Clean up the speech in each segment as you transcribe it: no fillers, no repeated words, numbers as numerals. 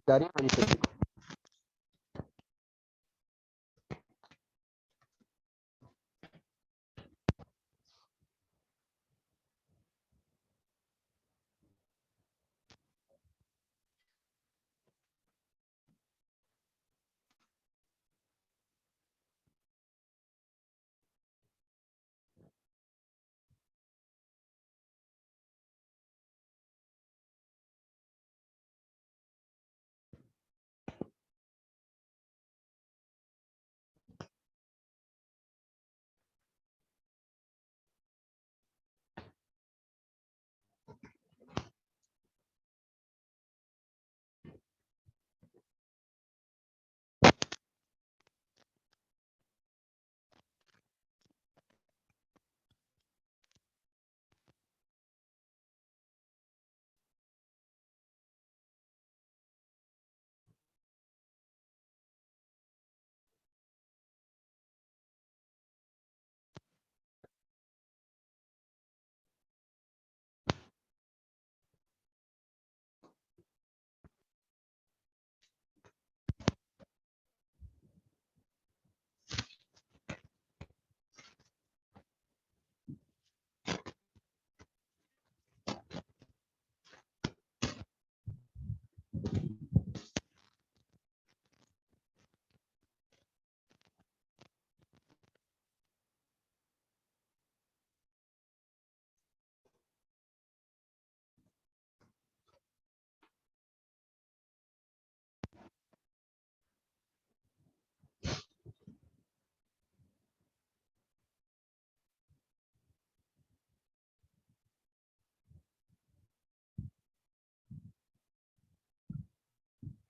जा रही है मेरी सब्जी?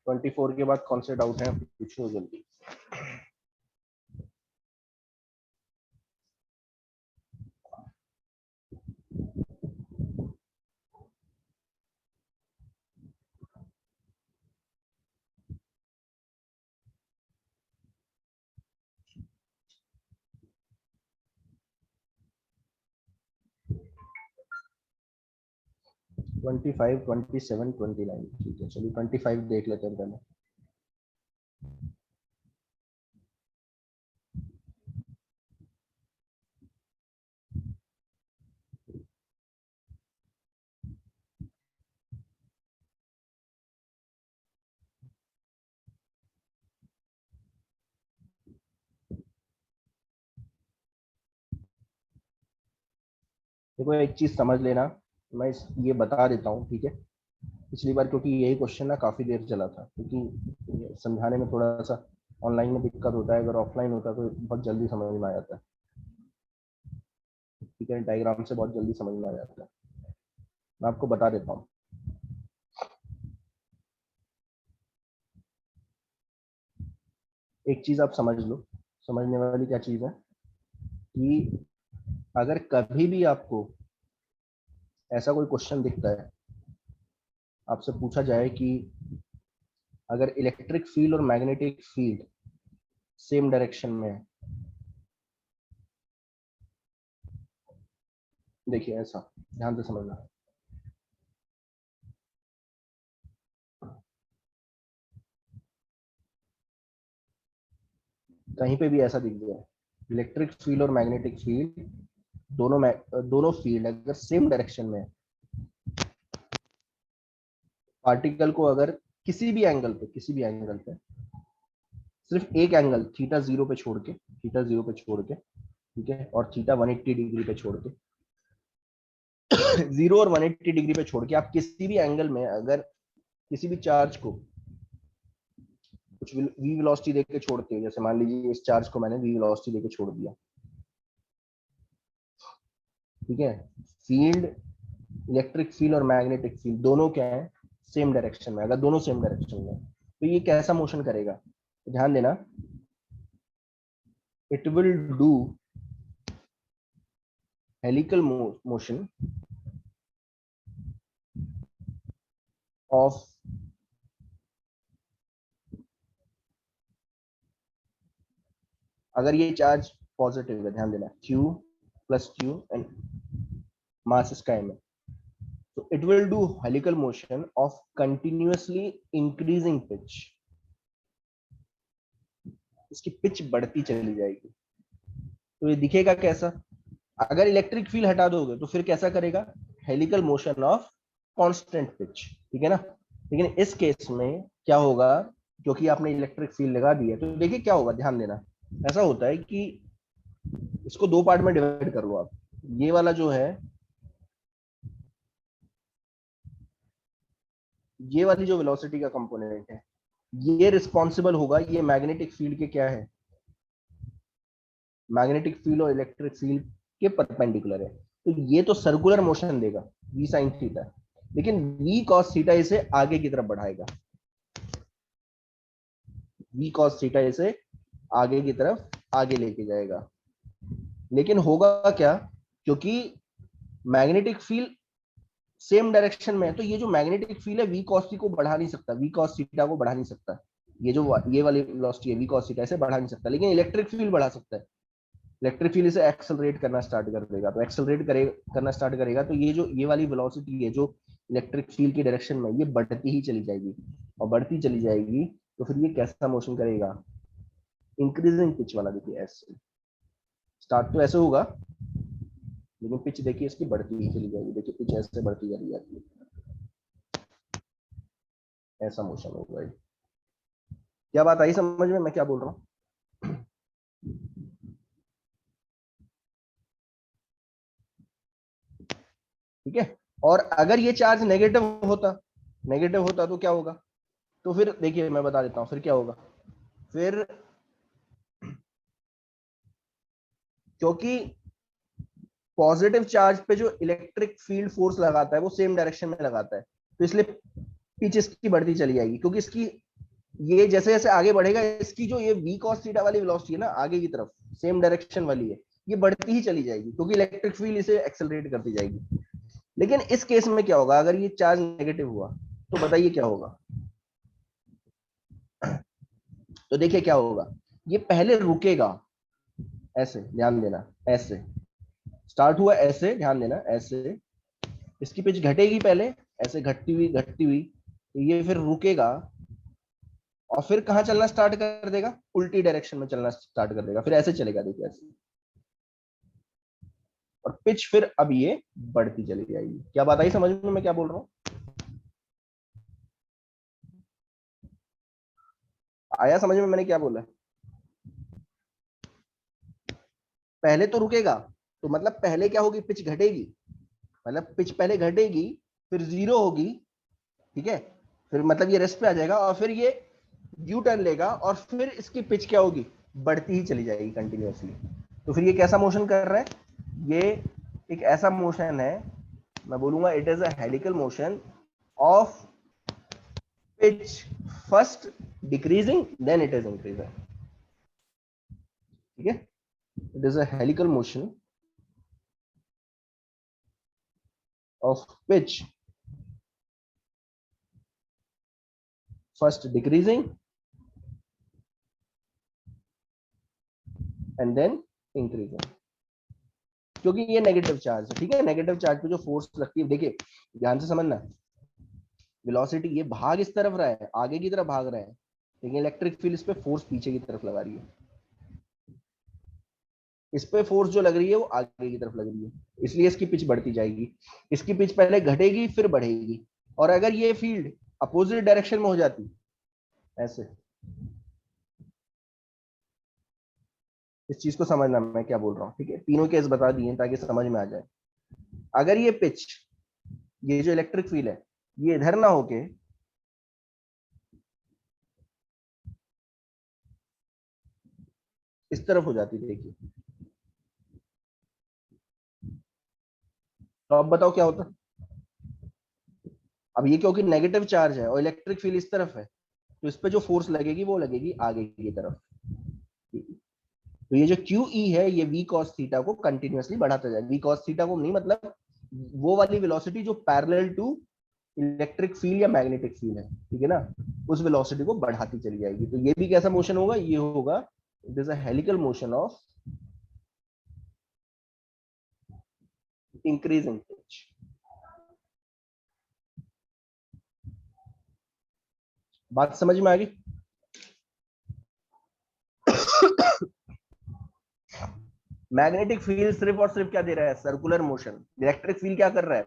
24 के बाद कौन से डाउट हैं पूछो जल्दी। ट्वेंटी 27, 29, ठीक है चलिए 25 देख लेते हैं पहले। देखो एक चीज समझ लेना, मैं ये बता देता हूँ ठीक है। पिछली बार क्योंकि यही क्वेश्चन ना काफी देर चला था, क्योंकि समझाने में थोड़ा सा ऑनलाइन में दिक्कत होता है, अगर ऑफलाइन होता तो बहुत जल्दी समझ में आ जाता है। ठीक है, डायग्राम से बहुत जल्दी समझ में आ जाता है। मैं आपको बता देता हूँ। एक चीज आप समझ लो, समझने वाली क्या चीज है कि अगर कभी भी आपको ऐसा कोई क्वेश्चन दिखता है, आपसे पूछा जाए कि अगर इलेक्ट्रिक फील्ड और मैग्नेटिक फील्ड सेम डायरेक्शन में है, देखिए ऐसा ध्यान से समझना, कहीं पे भी ऐसा दिख जाए इलेक्ट्रिक फील्ड और मैग्नेटिक फील्ड दोनों फील्ड अगर सेम डायरेक्शन में है, पार्टिकल को अगर किसी भी एंगल पे सिर्फ एक एंगल थीटा जीरो पे छोड़ के ठीक है, और थीटा 180 डिग्री पे छोड़ के जीरो और 180 डिग्री पे छोड़ के आप किसी भी एंगल में अगर किसी भी चार्ज को कुछ वी वेलोसिटी देके छोड़ते हो, जैसे मान लीजिए इस चार्ज को मैंने वी वेलोसिटी देके छोड़ दिया, ठीक है। फील्ड, इलेक्ट्रिक फील्ड और मैग्नेटिक फील्ड दोनों क्या है, सेम डायरेक्शन में। अगर दोनों सेम डायरेक्शन में तो ये कैसा मोशन करेगा, तो ध्यान देना, it will do helical motion of अगर ये चार्ज पॉजिटिव है, ध्यान देना Q plus Q and mass इसका m है, तो it will do helical motion of continuously increasing pitch. इसकी पिच बढ़ती चली जाएगी। तो ये दिखेगा कैसा? अगर इलेक्ट्रिक फील्ड हटा दोगे तो फिर कैसा करेगा? Helical motion of constant pitch, ठीक है ना। लेकिन इस केस में क्या होगा, क्योंकि आपने इलेक्ट्रिक फील्ड लगा दी है, तो देखिए क्या होगा, ध्यान देना। ऐसा होता है कि इसको दो पार्ट में डिवाइड कर लो आप। ये वाला जो है, ये वाली जो वेलोसिटी का कंपोनेंट है, ये रिस्पॉन्सिबल होगा, ये मैग्नेटिक फील्ड के क्या है, मैग्नेटिक फील्ड और इलेक्ट्रिक फील्ड के परपेंडिकुलर है। तो ये तो सर्कुलर मोशन देगा v sin थीटा, लेकिन v cos थीटा इसे आगे की तरफ बढ़ाएगा, v cos थीटा इसे आगे की तरफ आगे लेके जाएगा। लेकिन होगा क्या, क्योंकि मैग्नेटिक फील्ड सेम डायरेक्शन में है, तो ये जो मैग्नेटिक फील्ड है v cos को बढ़ा नहीं सकता, v cos थीटा को बढ़ा नहीं सकता। ये वाली वेलोसिटी है v cos थीटा, इसे बढ़ा नहीं सकता, लेकिन इलेक्ट्रिक फील्ड बढ़ा सकता है। इलेक्ट्रिक फील्ड इसे एक्सेलरेट करना स्टार्ट कर देगा, तो करना स्टार्ट करेगा, तो ये वाली वेलोसिटी है जो इलेक्ट्रिक फील्ड की डायरेक्शन में, ये बढ़ती ही चली जाएगी, और बढ़ती चली जाएगी। तो फिर ये कैसा मोशन करेगा? इंक्रीजिंग पिच वाला। देखिए ऐसे स्टार्ट तो ऐसे होगा, लेकिन पिच देखिए इसकी बढ़ती ही चली जाएगी। देखिए पिच ऐसे बढ़ती चली जाती है, ऐसा मोशन होगा। क्या बात आई समझ में, मैं क्या बोल रहा हूँ? ठीक है। और अगर ये चार्ज नेगेटिव होता तो क्या होगा? तो फिर देखिए मैं बता देता हूं फिर क्या होगा। फिर क्योंकि पॉजिटिव चार्ज पे जो इलेक्ट्रिक फील्ड फोर्स लगाता है वो सेम डायरेक्शन में लगाता है, तो इसलिए पिच इसकी बढ़ती चली जाएगी, क्योंकि इसकी ये जैसे जैसे आगे बढ़ेगा, इसकी जो ये v cos थीटा वाली वेलोसिटी है ना, आगे की तरफ सेम डायरेक्शन वाली है, ये बढ़ती ही चली जाएगी, क्योंकि इलेक्ट्रिक फील्ड इसे एक्सेलरेट करती जाएगी। लेकिन इस केस में क्या होगा, अगर ये चार्ज नेगेटिव हुआ तो बताइए क्या होगा? तो देखिए क्या होगा, ये पहले रुकेगा, ऐसे ध्यान देना, ऐसे स्टार्ट हुआ, ऐसे ध्यान देना, ऐसे इसकी पिच घटेगी पहले, ऐसे घटती हुई, तो ये फिर रुकेगा, और फिर कहाँ चलना स्टार्ट कर देगा? उल्टी डायरेक्शन में चलना स्टार्ट कर देगा, फिर ऐसे चलेगा, देखिए ऐसे, और पिच फिर अब ये बढ़ती चली जाएगी। क्या बात आई समझ में, मैं क्या बोल रहा हूँ? आया समझ में मैंने क्या बोला? पहले तो रुकेगा, तो मतलब पहले क्या होगी, पिच घटेगी, मतलब पिच पहले घटेगी, फिर जीरो होगी, ठीक है, फिर मतलब ये रेस्ट पे आ जाएगा, और फिर ये यू टर्न लेगा, और फिर इसकी पिच क्या होगी, बढ़ती ही चली जाएगी कंटिन्यूअसली। तो फिर ये कैसा मोशन कर रहा है? ये एक ऐसा मोशन है, मैं बोलूंगा it is a helical motion of pitch first decreasing then it is increasing, ठीक है। It is a helical motion of pitch first decreasing and then increasing, क्योंकि ये नेगेटिव चार्ज है, ठीक है। नेगेटिव चार्ज पे जो फोर्स लगती है, देखिए ध्यान से समझना, वेलोसिटी ये भाग इस तरफ रहा है, आगे की तरफ भाग रहा है, लेकिन इलेक्ट्रिक फील्ड इस पे फोर्स पीछे की तरफ लगा रही है, इस पे फोर्स जो लग रही है वो आगे की तरफ लग रही है, इसलिए इसकी पिच बढ़ती जाएगी। इसकी पिच पहले घटेगी फिर बढ़ेगी, और अगर ये फील्ड अपोजिट डायरेक्शन में हो जाती, ऐसे, इस चीज को समझना मैं क्या बोल रहा हूँ, ठीक है। तीनों केस बता दिए ताकि समझ में आ जाए। अगर ये पिच, ये जो इलेक्ट्रिक फील्ड है, ये इधर ना होके इस तरफ हो जाती, देखिए, तो अब बताओ क्या होता। अब ये क्योंकि नेगेटिव चार्ज है और इलेक्ट्रिक फील्ड इस तरफ है, तो इस पे जो फोर्स लगेगी वो लगेगी आगे की तरफ। तो ये जो क्यू ई है, ये वी कॉस थीटा को कंटिन्यूअसली बढ़ाता जाएगा। वी कॉस थीटा को नहीं, मतलब वो वाली वेलोसिटी जो पैरेलल टू इलेक्ट्रिक फील्ड या मैग्नेटिक फील्ड है, ठीक है ना, उस वेलोसिटी को बढ़ाती चली जाएगी। तो ये भी कैसा मोशन होगा, ये होगा it is a helical motion of increasing pitch, बात समझ में आ गई? मैग्नेटिक फील्ड सिर्फ और सिर्फ क्या दे रहा है? Circular motion. इलेक्ट्रिक फील्ड क्या कर रहा है?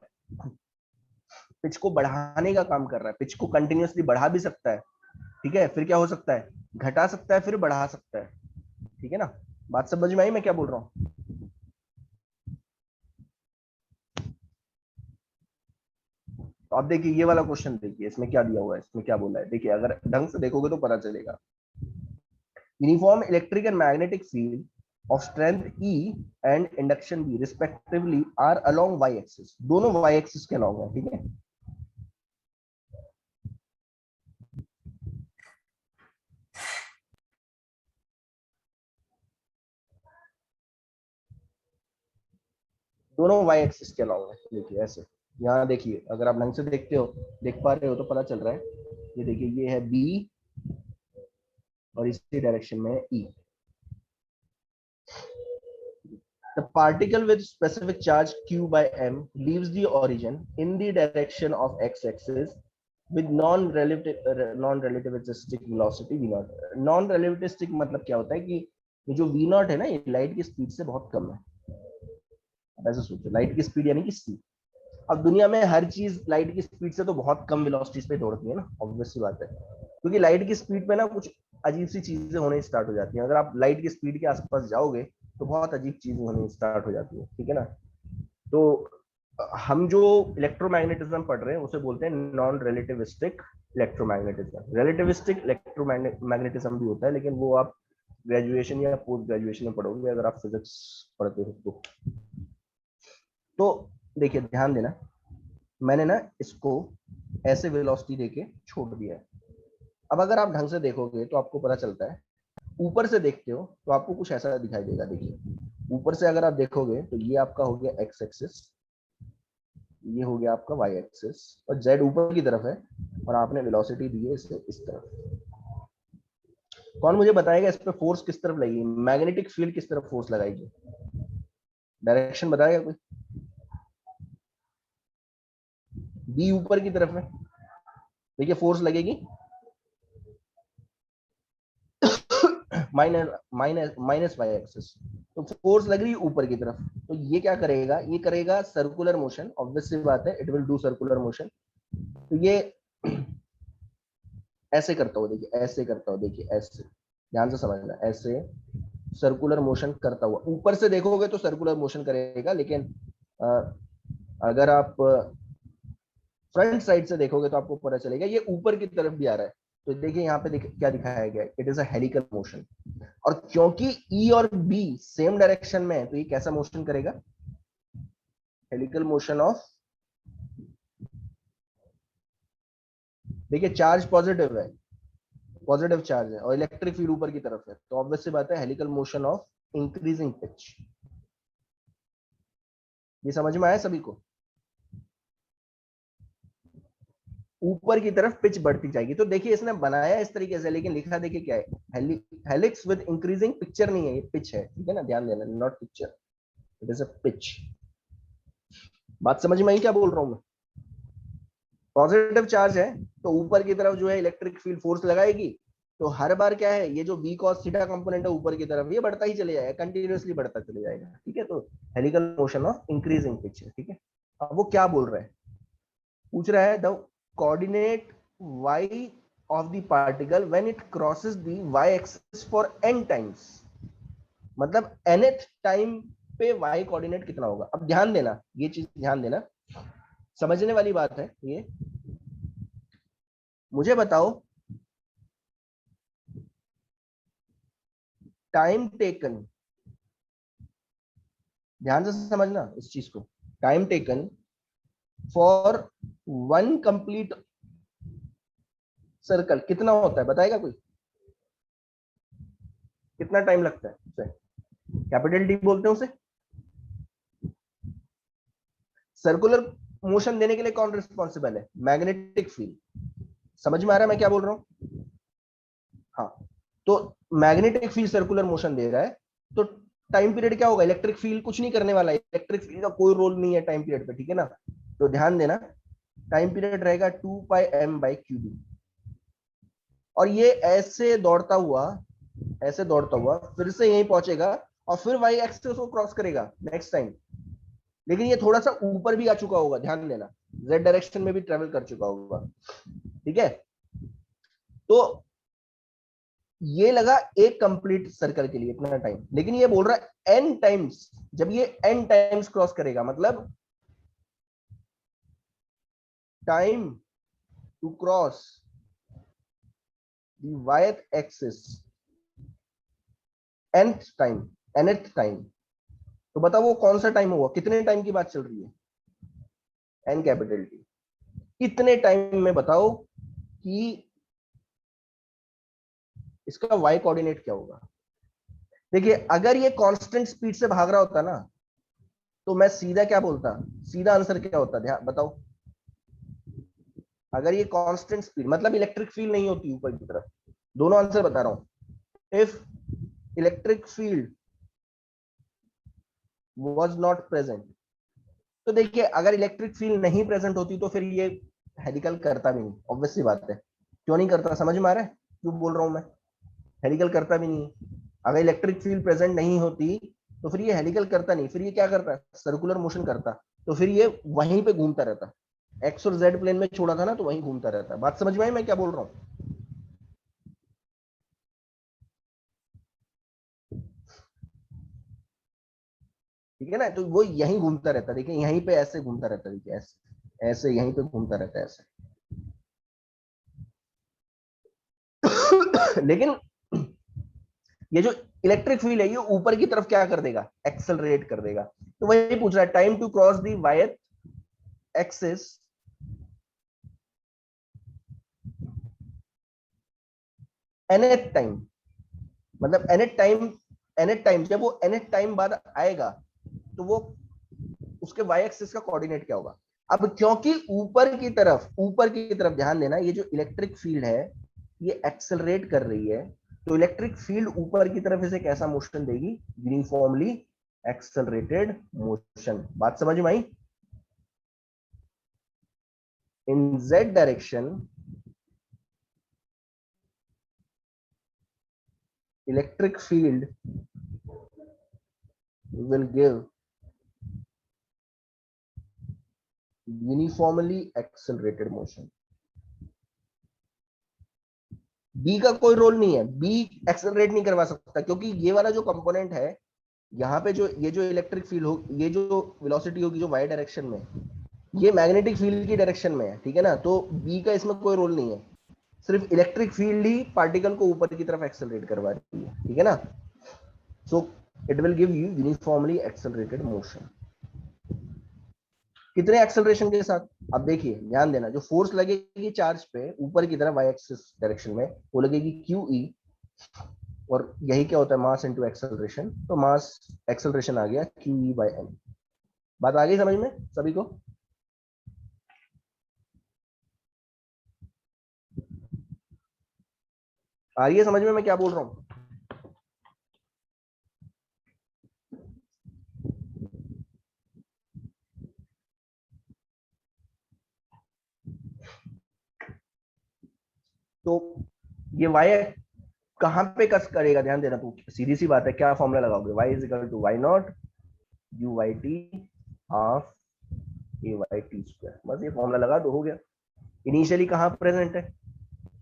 पिच को बढ़ाने का काम कर रहा है। पिच को कंटिन्यूअसली बढ़ा भी सकता है, ठीक है, फिर क्या हो सकता है? घटा सकता है, फिर बढ़ा सकता है, ठीक है ना? बात समझ में आई मैं क्या बोल रहा हूँ? तो आप देखिए ये वाला क्वेश्चन देखिए, इसमें क्या दिया हुआ है, इसमें क्या बोला है, देखिए अगर ढंग से देखोगे तो पता चलेगा। Uniform electric and magnetic field of strength E and induction B respectively are along y axis। दोनों y axis के along है, ठीक है। दोनों y एक्सिस के अलाउंग है। देखिए ऐसे, यहाँ देखिए अगर आप ढंग से देखते हो, देख पा रहे हो तो पता चल रहा है। ये देखिए ये है b और इसी डायरेक्शन में है e। The particle with specific charge q by m leaves the origin in the direction of x-axis with non-relativistic velocity v naught। non-relativistic मतलब क्या होता है कि ये जो v naught है ना, ये लाइट की स्पीड से बहुत कम है। अब ऐसे सोचो, लाइट की स्पीड यानी कि c। अब दुनिया में हर चीज लाइट की स्पीड से तो बहुत कम वेलोसिटीज पे दौड़ती है ना, ऑब्वियस सी बात है। क्योंकि लाइट की स्पीड पे ना कुछ अजीब सी चीजें होने स्टार्ट हो जाती हैं। अगर आप लाइट की स्पीड के आसपास जाओगे तो बहुत अजीब चीजें होने स्टार्ट हो जाती है, ठीक है ना? तो हम जो इलेक्ट्रोमैग्नेटिज्म पढ़ रहे हैं उसे बोलते हैं non relativistic electromagnetism. Relativistic electromagnetism भी होता है, लेकिन वो आप ग्रेजुएशन या पोस्ट ग्रेजुएशन में पढ़ोगे अगर आप फिजिक्स पढ़ते हो तो देखिए ध्यान देना, मैंने ना इसको ऐसे वेलोसिटी देके छोड़ दिया है। अब अगर आप ढंग से देखोगे तो आपको पता चलता है, ऊपर से देखते हो तो आपको कुछ ऐसा दिखाई देगा। देखिए ऊपर से अगर आप देखोगे तो ये आपका हो गया एक्स एक्सिस, ये हो गया आपका वाई एक्सिस, और जेड ऊपर की तरफ है और आपने वेलोसिटी दी है इसे इस तरफ। कौन मुझे बताएगा इस पे फोर्स किस तरफ लगेगी? मैग्नेटिक फील्ड किस तरफ फोर्स लगाएगी? डायरेक्शन बताएगा कोई? बी ऊपर की तरफ है, देखिए फोर्स लगेगी minus minus minus y axis. तो फोर्स लग रही है ऊपर की तरफ, तो ये क्या करेगा? ये करेगा सर्कुलर मोशन, ऑब्वियस सी बात है, it will do circular motion. तो ये ऐसे करता हूँ, देखिए ऐसे करता हूँ, देखिए ऐसे, ध्यान से समझना, ऐसे सर्कुलर मोशन करता हुआ ऊपर से देखोगे तो सर्कुलर मोशन करेगा, लेकिन अगर आप फ्रंट साइड से देखोगे तो आपको पता चलेगा ये ऊपर की तरफ भी आ रहा है। तो देखिए यहाँ पे क्या दिखाया गया है, it is a helical motion. और क्योंकि ई और बी सेम डायरेक्शन में है तो ये कैसा मोशन करेगा? हेलिकल मोशन ऑफ, देखिए चार्ज पॉजिटिव है, पॉजिटिव चार्ज है और इलेक्ट्रिक फील्ड ऊपर की तरफ है, तो ऑब्वियस सी बात है helical motion of increasing pitch. ये समझ में आया सभी को? ऊपर की तरफ पिच बढ़ती जाएगी। तो देखिए इसने बनाया इस तरीके से, लेकिन लिखा देखिए क्या है, हेलिक्स विद इंक्रीजिंग पिक्चर नहीं है, ये पिच है, ठीक है ना? ध्यान देना, not picture, it is a pitch. बात समझ में आई क्या बोल रहा हूं मैं? पॉजिटिव चार्ज है तो ऊपर की तरफ जो है इलेक्ट्रिक फील्ड फोर्स लगाएगी, तो हर बार क्या है, ये जो बी कॉस थीटा कंपोनेंट है ऊपर की तरफ, ये बढ़ता ही चले जाएगा, कंटिन्यूअसली बढ़ता चले जाएगा, ठीक है? तो helical motion of increasing pitch है, ठीक है। अब वो क्या बोल रहा है, पूछ रहा है the coordinate y of the particle when it crosses the y axis for n times। मतलब nth टाइम पे y कोऑर्डिनेट कितना होगा? अब ध्यान देना, ये चीज ध्यान देना, समझने वाली बात है ये। मुझे बताओ टाइम टेकन, ध्यान से समझना इस चीज को, time taken for one complete circle कितना होता है, बताएगा कोई? कितना टाइम लगता है उसे? कैपिटल डी बोलते हैं उसे। सर्कुलर मोशन देने के लिए कौन रिस्पॉन्सिबल है? Magnetic field. समझ में आ रहा है मैं क्या बोल रहा हूं? हाँ, तो मैग्नेटिक फील्ड सर्कुलर मोशन दे रहा है, तो टाइम पीरियड क्या होगा? इलेक्ट्रिक फील्ड कुछ नहीं करने वाला है, इलेक्ट्रिक फील्ड का कोई रोल नहीं है टाइम पीरियड पे, ठीक है ना? तो ध्यान देना, टाइम पीरियड रहेगा 2 pi m by Q D. और ये ऐसे दौड़ता हुआ फिर से यहीं पहुंचेगा और फिर वाई एक्सिस को क्रॉस करेगा नेक्स्ट टाइम। लेकिन ये थोड़ा सा ऊपर भी आ चुका होगा, ध्यान देना, जेड डायरेक्शन में भी ट्रेवल कर चुका होगा, ठीक है। तो ये लगा एक कंप्लीट सर्कल के लिए इतना टाइम, लेकिन ये बोल रहा है n टाइम्स, जब ये n टाइम्स क्रॉस करेगा मतलब time to cross the y axis nth time, तो बताओ वो कौन सा टाइम हुआ, कितने टाइम की बात चल रही है, n कैपिटल टी, कितने टाइम में बताओ कि इसका y कोऑर्डिनेट क्या होगा। देखिए अगर ये कांस्टेंट स्पीड से भाग रहा होता ना तो मैं सीधा क्या बोलता, सीधा आंसर क्या होता, ध्यान बताओ। अगर ये कांस्टेंट स्पीड मतलब इलेक्ट्रिक फील्ड नहीं होती ऊपर की तरफ, दोनों आंसर बता रहा हूं। If electric field was not present, तो देखिए अगर इलेक्ट्रिक फील्ड नहीं प्रेजेंट होती तो फिर ये हेलिकल करता भी नहीं, ऑब्वियस सी बात है। क्यों नहीं करता, समझ में आ रहा है क्यों बोल रहा हूं मैं, हेलिकल करता भी नहीं है। अगर इलेक्ट्रिक फील्ड प्रेजेंट नहीं होती तो फिर ये हेलिकल करता नहीं, फिर ये क्या करता, सर्कुलर मोशन करता, तो फिर ये वहीं पे घूमता रहता, एक्स और जेड प्लेन में छोड़ा था ना तो वहीं घूमता रहता। बात समझ में आई मैं क्या बोल रहा हूँ। ठीक है ना, तो वो यहीं घूमता रहता, देखिए यहीं पे ऐसे घूमता रहता, देखिए ऐसे ऐसे यहीं पे घूमता रहता है ऐसे। लेकिन ये जो इलेक्ट्रिक फील्ड है ये ऊपर की तरफ क्या कर देगा, एक्सेलरेट कर देगा। तो वही पूछ रहा है, time to cross the y axis nth time, मतलब nth टाइम जब वो nth टाइम बाद आएगा तो वो उसके वाई एक्सिस का कोऑर्डिनेट क्या होगा। अब क्योंकि ऊपर की तरफ ध्यान देना, ये जो इलेक्ट्रिक फील्ड है ये एक्सेलरेट कर रही है, तो इलेक्ट्रिक फील्ड ऊपर की तरफ इसे कैसा मोशन देगी, यूनिफॉर्मली एक्सेलरेटेड मोशन। बात समझ में आई। In Z direction electric field will give uniformly accelerated motion। B का कोई रोल नहीं है, बी एक्सेलरेट नहीं करवा सकता क्योंकि ये वाला जो कंपोनेंट है यहाँ पे, जो ये जो इलेक्ट्रिक फील्ड हो, ये जो वेलोसिटी होगी जो वाई डायरेक्शन में, ये मैग्नेटिक फील्ड की डायरेक्शन में है, ठीक है ना, तो बी का इसमें कोई रोल नहीं है, सिर्फ इलेक्ट्रिक फील्ड ही पार्टिकल को ऊपर की तरफ एक्सेलरेट करवा रही है, ठीक है ना। So it will give you uniformly accelerated motion. कितने एक्सेलरेशन के साथ, अब देखिए ध्यान देना, जो फोर्स लगेगी चार्ज पे ऊपर की तरफ वाई एक्सिस डायरेक्शन में वो लगेगी क्यू ई, और यही क्या होता है, मास इनटू एक्सेलरेशन, तो मास एक्सेलरेशन आ गया क्यू ई बाय एम। बात आ गई समझ में सभी को। आ रही है समझ में मैं क्या बोल रहा हूँ। तो ये वाई कहां पे कस करेगा, ध्यान देना, तो सीधी सी बात है, क्या फॉर्मूला लगाओगे, y is equal to y naught u y t half a Y t square, बस ये फॉर्मूला लगा दो, हो गया। इनिशियली कहाँ प्रेजेंट है,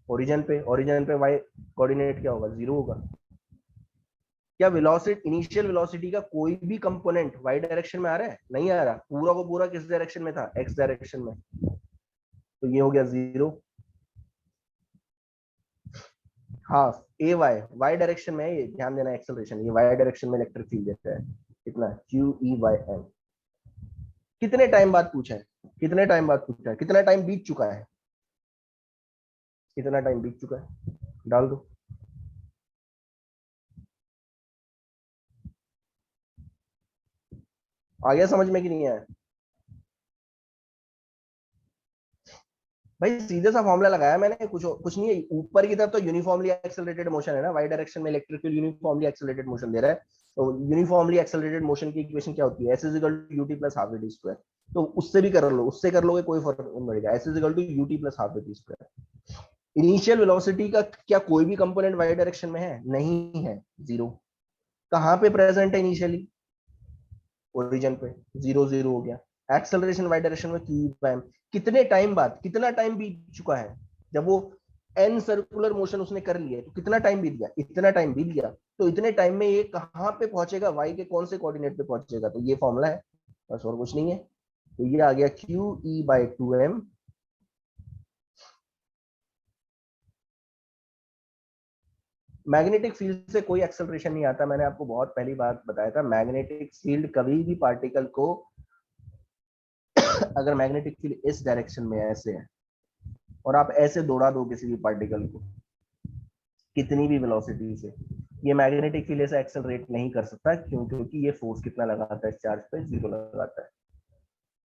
ओरिजिन पे वाई कोऑर्डिनेट क्या होगा, जीरो होगा। क्या वेलोसिटी, इनिशियल वेलोसिटी का कोई भी कंपोनेंट वाई डायरेक्शन में आ रहा है, नहीं आ रहा, पूरा को पूरा किस डायरेक्शन में था, एक्स डायरेक्शन में, तो ये हो गया zero. Half a Y, Y direction में है ये, ध्यान देना, एक्सेलरेशन, ये वाई डायरेक्शन में इलेक्ट्रिक फील्ड देता है कितना, क्यू ई बाय एम। कितने टाइम बाद पूछा है, कितने टाइम बाद पूछा है, कितना टाइम बीत चुका है, कितना टाइम बीत चुका है, डाल दो। आ गया समझ में कि नहीं आया। भाई सीधे सा फॉर्मूला लगाया मैंने, कुछ नहीं है, ऊपर की तरफ तो यूनिफॉर्मली एक्सेलरेटेड मोशन है ना, वाई डायरेक्शन में electric field uniformly accelerated motion दे रहा है, तो यूनिफॉर्मली एक्सेलरेटेड मोशन की इक्वेशन क्या होती है, S is equal to UT plus half we T square. तो उससे भी कर लो, उससे कर लोगे कोई फर्क नहीं पड़ेगा, s is equal to UT plus half we T square. Initial velocity का क्या कोई भी कंपोनेंट वाई डायरेक्शन में है? नहीं है, जीरो। कहाँ पे प्रेजेंट है इनिशियली? ओरिजिन पे, जीरो जीरो हो गया। एक्सेलरेशन वाई डायरेक्शन में क्यू प्राइम। कितने टाइम बाद, कितना टाइम बीत चुका है जब वो एन सर्कुलर मोशन उसने कर लिया? तो कितना टाइम बीत गया? इतना टाइम बीत गया। तो इतने टाइम में ये कहाँ पे पहुंचेगा? वाई के कौन से कोऑर्डिनेट पे पहुंचेगा? तो ये फॉर्मूला है, बस और कुछ नहीं है। तो ये आ गया q E by two m. Magnetic field से कोई एक्सेलरेशन नहीं आता। मैंने आपको बहुत पहली बात बताया था, मैग्नेटिक फील्ड कभी भी पार्टिकल को, अगर मैग्नेटिक फील्ड इस डायरेक्शन में ऐसे है और आप ऐसे दौड़ा दो किसी भी पार्टिकल को कितनी भी वेलोसिटी से, ये मैग्नेटिक फील्ड ऐसे एक्सेलरेट नहीं कर सकता। क्यों? क्योंकि ये फोर्स कितना लगाता है इस चार्ज पे? जीरो लगाता है।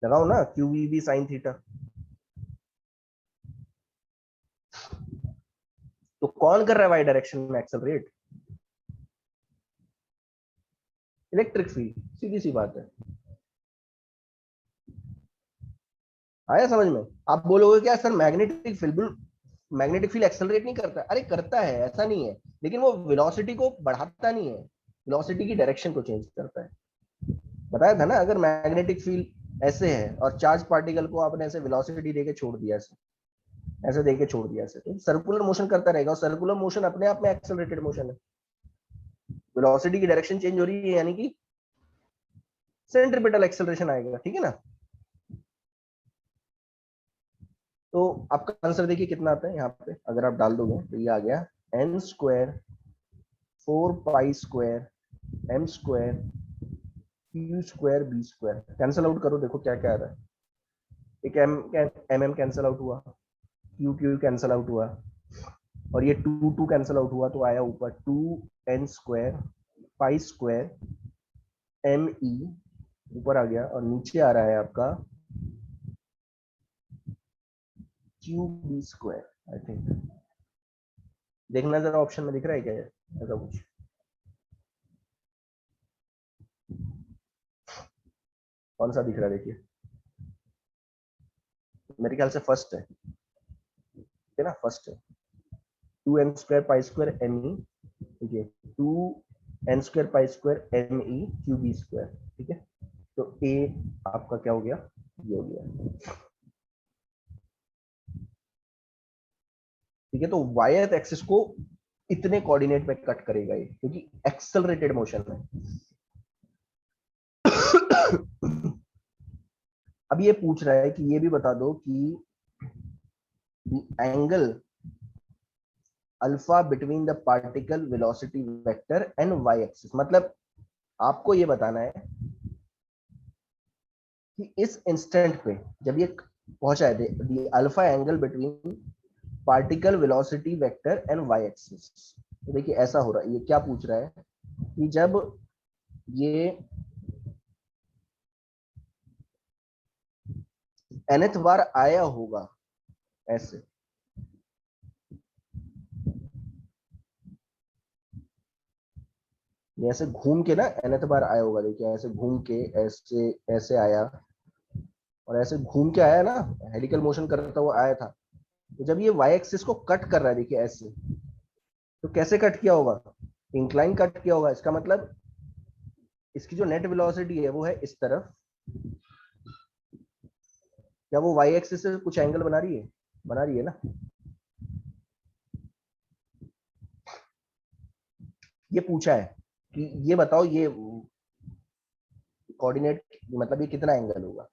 लगाओ ना, q v b sine theta. तो कौन कर रहा है वाई डायरेक्शन में एक्सेलरेट? इलेक्ट्रिक फील्ड, सीधी सी बात है। आया समझ में? आप बोलोगे क्या sir magnetic field, magnetic field accelerate नहीं करता? अरे करता है, ऐसा नहीं है, लेकिन वो वेलोसिटी को बढ़ाता नहीं है, वेलोसिटी की डायरेक्शन को चेंज करता है। बताया था ना, अगर मैग्नेटिक फील्ड ऐसे है और चार्ज पार्टिकल को आपने ऐसे वेलोसिटी देके छोड़ दिया, ऐसे देके छोड़ दिया, ऐसे तो सर्कुलर मोशन करता रहेगा। और सर्कुलर मोशन अपने आप में एक्सेलरेटेड मोशन है। वेलोसिटी की डायरेक्शन चेंज हो रही है, यानी कि सेंट्रीपिटल एक्सेलरेशन आएगा, ठीक है ना? तो आपका आंसर देखिए कितना आता है यहाँ पे, अगर आप डाल दोगे तो ये आ गया n square 4 pi square m square q square b square. Cancel out करो, देखो क्या क्या आ रहा है। एक एम एम कैंसिल आउट हुआ, क्यू क्यू कैंसिल आउट हुआ, और ये टू टू कैंसिल आउट हुआ, तो आया ऊपर 2 n square pi square m e, ऊपर आ गया। और नीचे आ रहा है आपका q b square. I think, देखना जरा ऑप्शन में दिख रहा है क्या ऐसा कुछ? कौन सा दिख रहा है देखिए, मेरे ख्याल से फर्स्ट है, ठीक है ना? फर्स्ट है 2 n square pi square m e, ठीक है। 2 n square pi square m e q b square, ठीक है। तो ए आपका क्या हो गया? ये हो गया, ठीक है। तो वाई एक्सिस को इतने कोऑर्डिनेट पे कट करेगा ये, क्योंकि एक्सेलरेटेड मोशन है। अब ये पूछ रहा है कि ये भी बता दो कि angle alpha between the particle velocity vector and y axis. मतलब आपको ये बताना है कि इस इंस्टेंट पे जब ये पहुंचा है, the alpha angle between particle velocity vector and y axis. तो देखिए ऐसा हो रहा है, ये क्या पूछ रहा है कि जब ये nth बार आया होगा ऐसे, ये ऐसे घूम के ना nth बार आया होगा, देखिए ऐसे घूम के, ऐसे ऐसे आया और ऐसे घूम के आया ना, हेलिकल मोशन करता हुआ आया था। तो जब ये वाई एक्सिस को कट कर रहा है, देखिए ऐसे, तो कैसे कट किया होगा? इंक्लाइन कट किया होगा। इसका मतलब इसकी जो नेट वेलोसिटी है वो है इस तरफ। क्या वो वाई एक्सिस से कुछ एंगल बना रही है? बना रही है ना? ये पूछा है कि ये बताओ, ये कोऑर्डिनेट मतलब ये कितना एंगल होगा?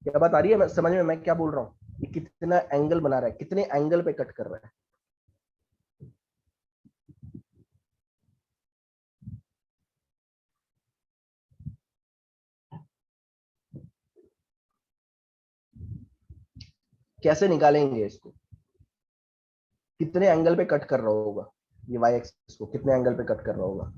क्या बात आ रही है समझ में? मैं क्या बोल रहा हूँ, ये कितना एंगल बना रहा है, कितने एंगल पे कट कर रहा है? कैसे निकालेंगे इसको? कितने एंगल पे कट कर रहा होगा ये वाई एक्सिस को, कितने एंगल पे कट कर रहा होगा?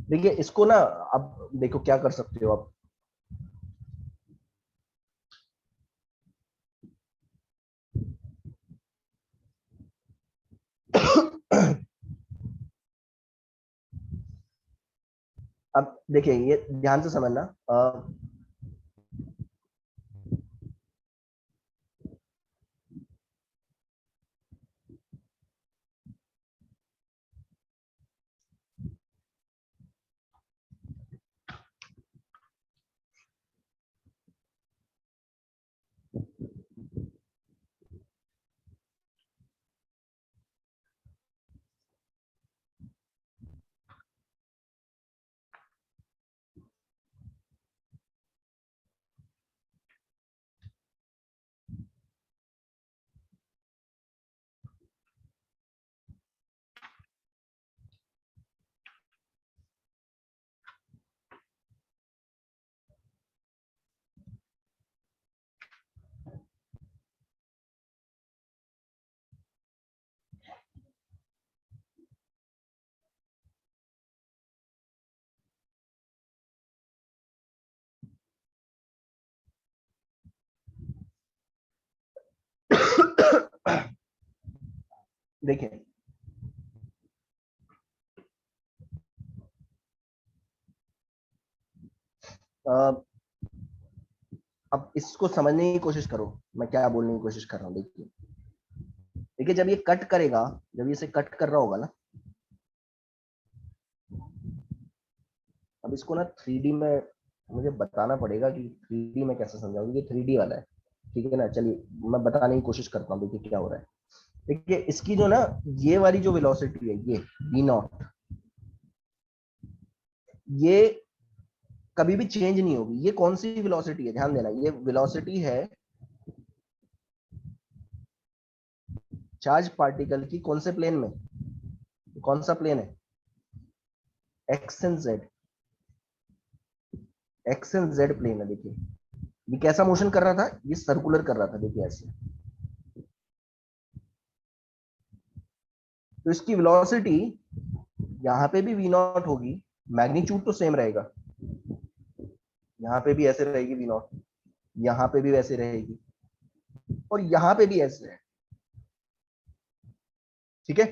देखिए इसको ना, अब देखो क्या कर सकते हो आप। देखिए ये ध्यान से समझना। देखिए अ, अब इसको समझने की कोशिश करो, मैं क्या बोलने की कोशिश कर रहा हूँ। देखिए देखिए, जब ये कट करेगा, जब ये इसे कट कर रहा होगा ना, अब इसको ना 3D में मुझे बताना पड़ेगा कि 3D में कैसे समझाऊं, ये 3D वाला है, ठीक है ना। चलिए मैं बताने की कोशिश करता हूँ, देखिए क्या हो रहा है। देखिए इसकी जो ना, ये वाली जो वेलोसिटी है, ये v नॉट, ये कभी भी चेंज नहीं होगी। ये कौन सी वेलोसिटी है, ध्यान देना, ये वेलोसिटी है चार्ज पार्टिकल की। कौन से प्लेन में, कौन सा प्लेन है, x and z, x and z plane है। देखिए ये कैसा मोशन कर रहा था, ये सर्कुलर कर रहा था, देखिए ऐसे। तो इसकी वेलोसिटी यहाँ पे भी वी नॉट होगी, मैग्नीट्यूड तो सेम रहेगा, यहाँ पे भी ऐसे रहेगी वी नॉट, यहाँ पे भी वैसे रहेगी, और यहाँ पे भी ऐसे है, ठीक है।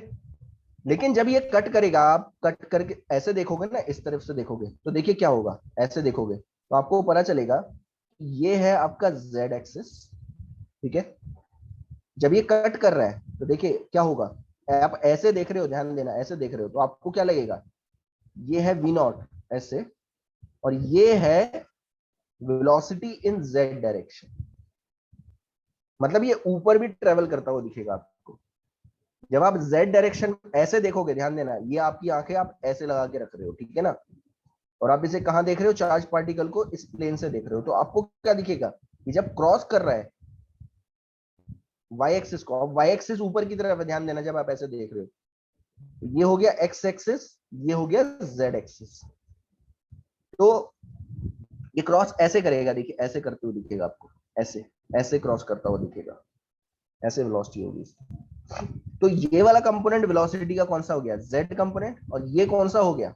लेकिन जब ये कट करेगा, आप कट करके ऐसे देखोगे ना, इस तरफ से देखोगे तो देखिए क्या होगा, ऐसे देखोगे तो आपको पता चलेगा ये है आपका जेड एक्सिस, ठीक है। जब ये कट कर रहा है तो देखिए क्या होगा, आप ऐसे देख रहे हो, ध्यान देना, ऐसे देख रहे हो तो आपको क्या लगेगा, ये है वी नॉट ऐसे, और ये है वेलोसिटी इन जेड डायरेक्शन। मतलब ये ऊपर भी ट्रेवल करता हुआ दिखेगा आपको। जब आप जेड डायरेक्शन ऐसे देखोगे, ध्यान देना, ये आपकी आंखें आप ऐसे लगा के रख रहे हो, ठीक है ना, और आप इसे कहां देख रहे हो, चार्ज पार्टिकल को इस प्लेन से देख रहे हो, तो आपको क्या दिखेगा कि जब क्रॉस कर रहा है वाई एक्सिस को, अब वाई एक्सिस ऊपर की तरफ है, ध्यान देना, जब आप ऐसे देख रहे हो, ये हो गया एक्स एक्सिस, ये हो गया जेड एक्सिस। तो ये क्रॉस ऐसे करेगा, देखिए ऐसे करते हुए दिखेगा आपको, ऐसे ऐसे क्रॉस करता हुआ दिखेगा, ऐसे वेलोसिटी होगी इसकी। तो ये वाला कंपोनेंट वेलोसिटी का कौन सा हो गया, जेड कंपोनेंट, और ये कौन सा हो गया,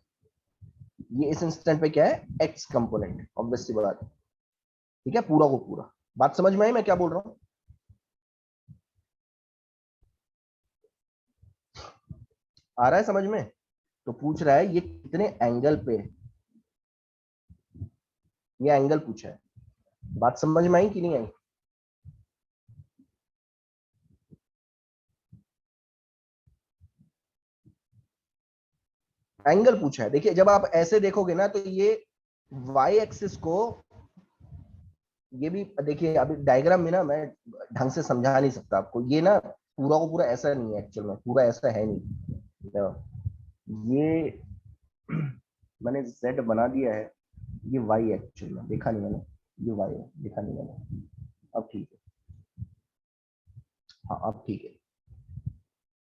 ये इस इंस्टेंट पे क्या है, एक्स कंपोनेंट, ऑब्वियस सी बात है, ठीक है। पूरा को पूरा बात समझ में आई मैं क्या बोल रहा हूँ, आ रहा है समझ में। तो पूछ रहा है ये कितने एंगल पे है, ये एंगल पूछा है, बात समझ में आई कि नहीं आई। एंगल पूछा है। देखिए जब आप ऐसे देखोगे ना, तो ये वाई एक्सिस को, ये भी देखिए, अभी डायग्राम में ना मैं ढंग से समझा नहीं सकता आपको, ये ना पूरा को पूरा ऐसा नहीं है, एक्चुअल में पूरा ऐसा है नहीं। ये मैंने जेड बना दिया है, ये वाई है, एक्चुअल में देखा नहीं मैंने, ये वाई है, देखा नहीं मैंने। अब ठीक है, हाँ अब ठीक है,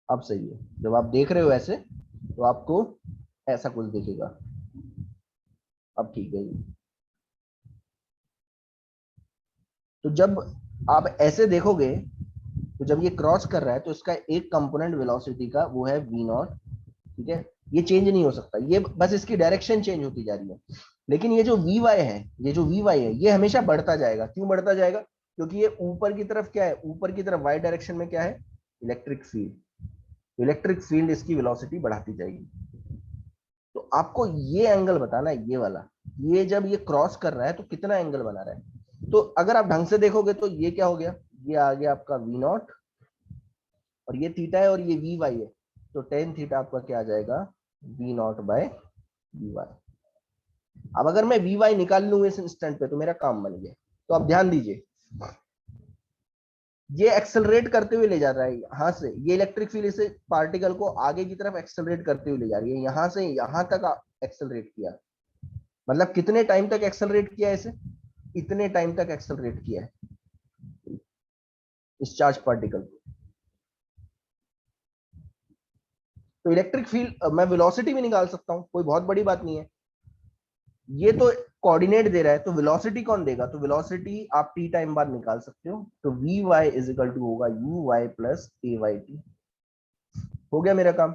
अब सही है। जब आप देख रहे हो ऐसे, तो आपको ऐसा कुछ दिखेगा, अब ठीक है। तो जब आप ऐसे देखोगे, तो जब ये क्रॉस कर रहा है, तो इसका एक कंपोनेंट वेलोसिटी का वो है वी नॉट, ठीक है। ये चेंज नहीं हो सकता, ये बस इसकी डायरेक्शन चेंज होती जा रही है। लेकिन ये जो वी वाई है, ये जो वी वाई है, ये हमेशा बढ़ता जाएगा। क्यों बढ़ता जाएगा, क्योंकि ये ऊपर की तरफ क्या है, ऊपर की तरफ वाई डायरेक्शन में क्या है, इलेक्ट्रिक फील्ड। इलेक्ट्रिक फील्ड इसकी वेलोसिटी बढ़ाती जाएगी। तो आपको ये एंगल बताना है, ये वाला, ये जब ये क्रॉस कर रहा है तो कितना एंगल बना रहा है। तो अगर आप ढंग से देखोगे तो ये क्या हो गया, ये आ गया आपका वी नॉट, और ये थीटा है और ये वी वाई है, तो टेन थीटा आपका क्या आ जाएगा, v naught by v y. अब अगर मैं वी वाई निकाल लूं इस इंस्टेंट पे तो मेरा काम बन गया। तो आप ध्यान दीजिए, ये एक्सेलरेट करते हुए ले जा रहा है यहां से, ये इलेक्ट्रिक फील्ड इसे पार्टिकल को आगे की तरफ एक्सेलरेट करते हुए ले जा रही है, यहां से यहां तक एक्सेलरेट किया। मतलब कितने टाइम तक एक्सेलरेट किया इसे, इतने टाइम तक एक्सेलरेट किया है इस चार्ज पार्टिकल को। तो इलेक्ट्रिक फील्ड मैं वेलोसिटी भी निकाल सकता हूं, कोई बहुत बड़ी बात नहीं है। ये तो कोऑर्डिनेट दे रहा है, तो वेलोसिटी कौन देगा, तो वेलोसिटी आप टी टाइम बाद निकाल सकते हो। तो V Y is equal to होगा U Y plus A Y T. हो गया मेरा काम।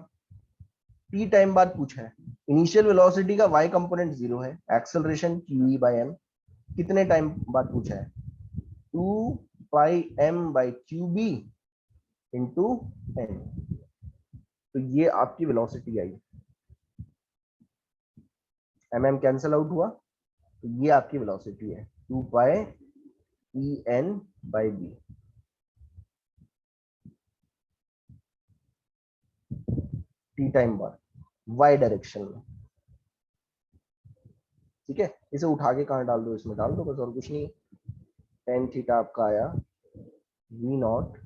टी टाइम बाद पूछा है, इनिशियल वेलोसिटी का वाई कंपोनेंट 0 है, acceleration Q E by M, कितने टाइम बाद पूछा है, 2 pi m by Q B into N. तो ये आपकी वेलोसिटी आई, एम कैंसल आउट हुआ, तो ये आपकी वेलोसिटी है 2 pi E n/b। T time बाद वाई डायरेक्शन में, ठीक है। इसे उठा के कहां डाल दो, इसमें डाल दो बस, और कुछ नहीं है। टेन थीटा आपका आया v naught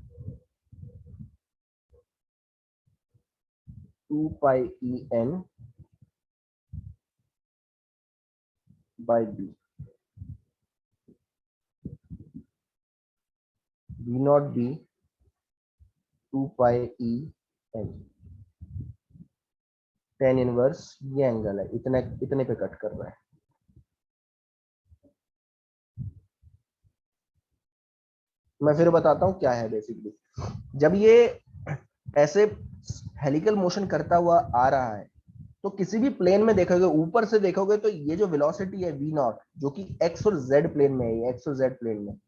2 pi E n/b, v naught b 2 pi E n। Tan inverse ये एंगल है, इतने इतने पे कट कर रहा है। मैं फिर बताता हूं क्या है बेसिकली। जब ये ऐसे हेलिकल मोशन करता हुआ आ रहा है तो किसी भी प्लेन में देखोगे, ऊपर से देखोगे, तो ये जो वेलोसिटी है वी नॉट, जो कि एक्स और जेड प्लेन में है, एक्स और जेड प्लेन में,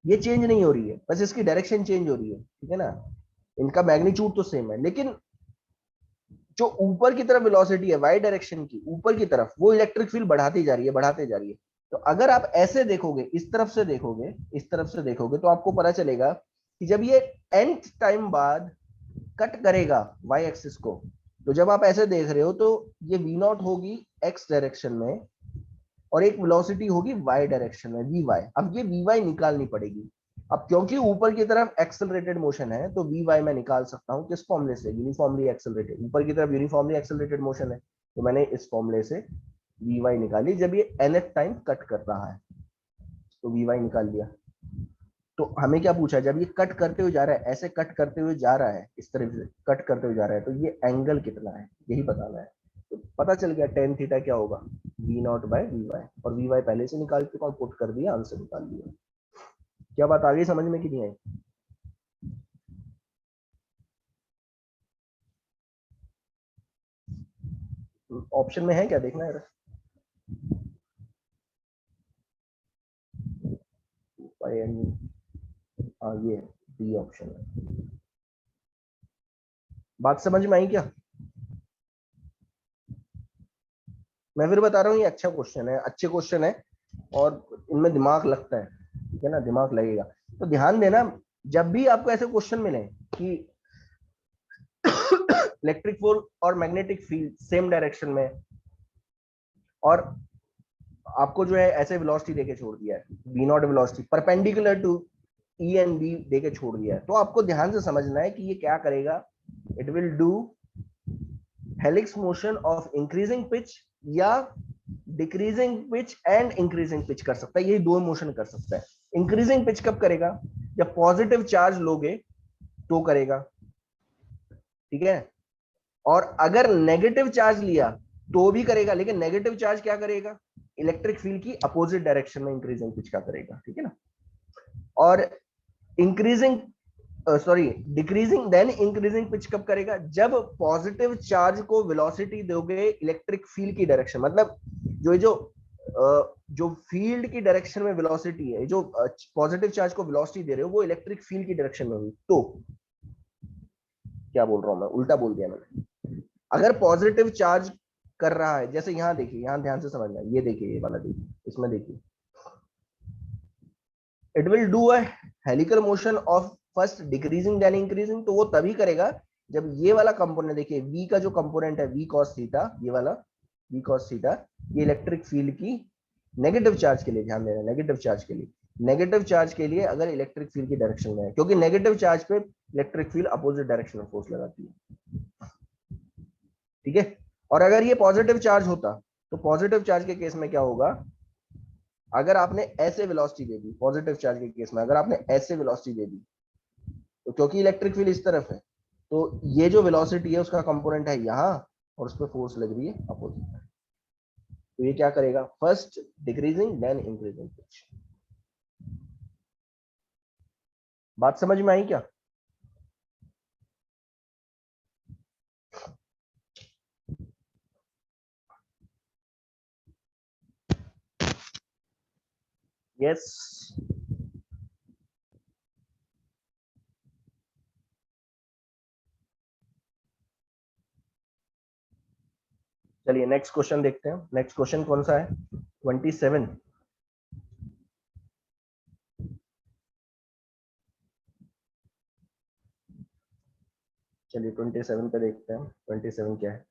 ये चेंज नहीं हो रही है, बस इसकी डायरेक्शन चेंज हो रही है, ठीक है ना। इनका मैग्नीट्यूड तो सेम है, लेकिन जो ऊपर की तरफ वेलोसिटी है वाई डायरेक्शन की, ऊपर की तरफ, वो इलेक्ट्रिक फील्ड बढ़ाती जा रही है, बढ़ाते जा रही है। तो अगर आप ऐसे देखोगे, इस तरफ से देखोगे, इस तरफ से देखोगे, तो आपको पता चलेगा कि जब ये nth टाइम बाद कट करेगा वाई एक्सिस को, तो जब आप ऐसे देख रहे हो तो ये वी नॉट होगी एक्स डायरेक्शन में, और एक वेलोसिटी होगी वाई डायरेक्शन में वी वाई। अब ये वी वाई निकालनी पड़ेगी। अब क्योंकि ऊपर की तरफ एक्सेलरेटेड मोशन है, तो वी वाई मैं निकाल सकता हूँ किस फॉर्मूले से, यूनिफॉर्मली एक्सेलरेटेड, ऊपर की तरफ यूनिफॉर्मली एक्सेलरेटेड मोशन है, तो मैंने इस फॉर्मूले से वी वाई निकाली जब ये nth टाइम कट कर रहा है, तो वी वाई निकाल लिया। तो हमें क्या पूछा, जब ये कट करते हुए जा रहा है, ऐसे कट करते हुए जा रहा है, इस तरह से कट करते हुए जा रहा है, तो ये एंगल कितना है यही बताना है। तो पता चल गया टेन थीटा क्या होगा, v naught by v y, और वी वाई पहले से निकाल चुका हूं, पुट कर दिया, आंसर निकाल दिया। क्या बात आ गई समझ में कि नहीं आई? ऑप्शन में है क्या, देखना है। हाँ ये बी ऑप्शन है। बात समझ में आई क्या? मैं फिर बता रहा हूँ, ये अच्छा क्वेश्चन है, अच्छे क्वेश्चन है, और इनमें दिमाग लगता है, ठीक है ना, दिमाग लगेगा। तो ध्यान देना, जब भी आपको ऐसे क्वेश्चन मिले कि इलेक्ट्रिक फोर्स और मैग्नेटिक फील्ड सेम डायरेक्शन में, और आपको जो है ऐसे वेलोसिटी देके छोड़ दिया है, v naught velocity perpendicular to e and b देके छोड़ दिया है, तो आपको ध्यान से समझना है कि ये क्या करेगा। It will do helix motion of increasing pitch या decreasing pitch and increasing pitch कर सकता है, यही दो मोशन कर सकता है। इंक्रीजिंग पिच कब करेगा, जब पॉजिटिव चार्ज लोगे तो करेगा, ठीक है। और अगर नेगेटिव चार्ज लिया तो भी करेगा, लेकिन नेगेटिव चार्ज क्या करेगा, इलेक्ट्रिक फील्ड की अपोजिट डायरेक्शन में इंक्रीजिंग पिच का करेगा, ठीक है ना। और increasing sorry decreasing then increasing pitch कब करेगा, जब पॉजिटिव चार्ज को वेलोसिटी दोगे इलेक्ट्रिक फील्ड की डायरेक्शन, मतलब जो फील्ड की डायरेक्शन में वेलोसिटी है, जो पॉजिटिव चार्ज को वेलोसिटी दे रहे हो वो इलेक्ट्रिक फील्ड की डायरेक्शन में हुई, तो क्या बोल रहा हूं मैं, उल्टा बोल दिया मैंने। अगर पॉजिटिव चार्ज कर रहा है, जैसे यहाँ देखिए, यहाँ ध्यान से समझना, ये देखिए, ये वाला देखिए, इसमें देखिए, it will do a helical motion of first decreasing then increasing. तो वो तभी करेगा जब ये वाला कंपोनेंट, देखिए v का जो कंपोनेंट है v cos थीटा, ये वाला v cos थीटा, ये इलेक्ट्रिक फील्ड की नेगेटिव चार्ज के लिए, ध्यान देना, नेगेटिव चार्ज के लिए, नेगेटिव चार्ज के लिए अगर इलेक्ट्रिक फील्ड की डायरेक्शन में है, क्योंकि नेगेटिव चार्ज पे इलेक्ट्रिक फील्ड अपोजिट डायरेक्शन में फोर्स लगाती है, ठीक है। और अगर ये पॉजिटिव चार्ज होता, तो पॉजिटिव चार्ज के केस में क्या होगा, अगर आपने ऐसे वेलोसिटी दे दी, पॉजिटिव चार्ज के केस में अगर आपने ऐसे वेलोसिटी दे दी, तो क्योंकि इलेक्ट्रिक फील्ड इस तरफ है, तो ये जो वेलोसिटी है उसका कंपोनेंट है यहाँ, और उस पर फोर्स लग रही है अपोजिट, तो ये क्या करेगा, फर्स्ट डिक्रीजिंग देन इंक्रीजिंग। बात समझ में आई क्या? यस। चलिए नेक्स्ट क्वेश्चन देखते हैं। नेक्स्ट क्वेश्चन कौन सा है? 27। चलिए 27 पे देखते हैं, 27 क्या है।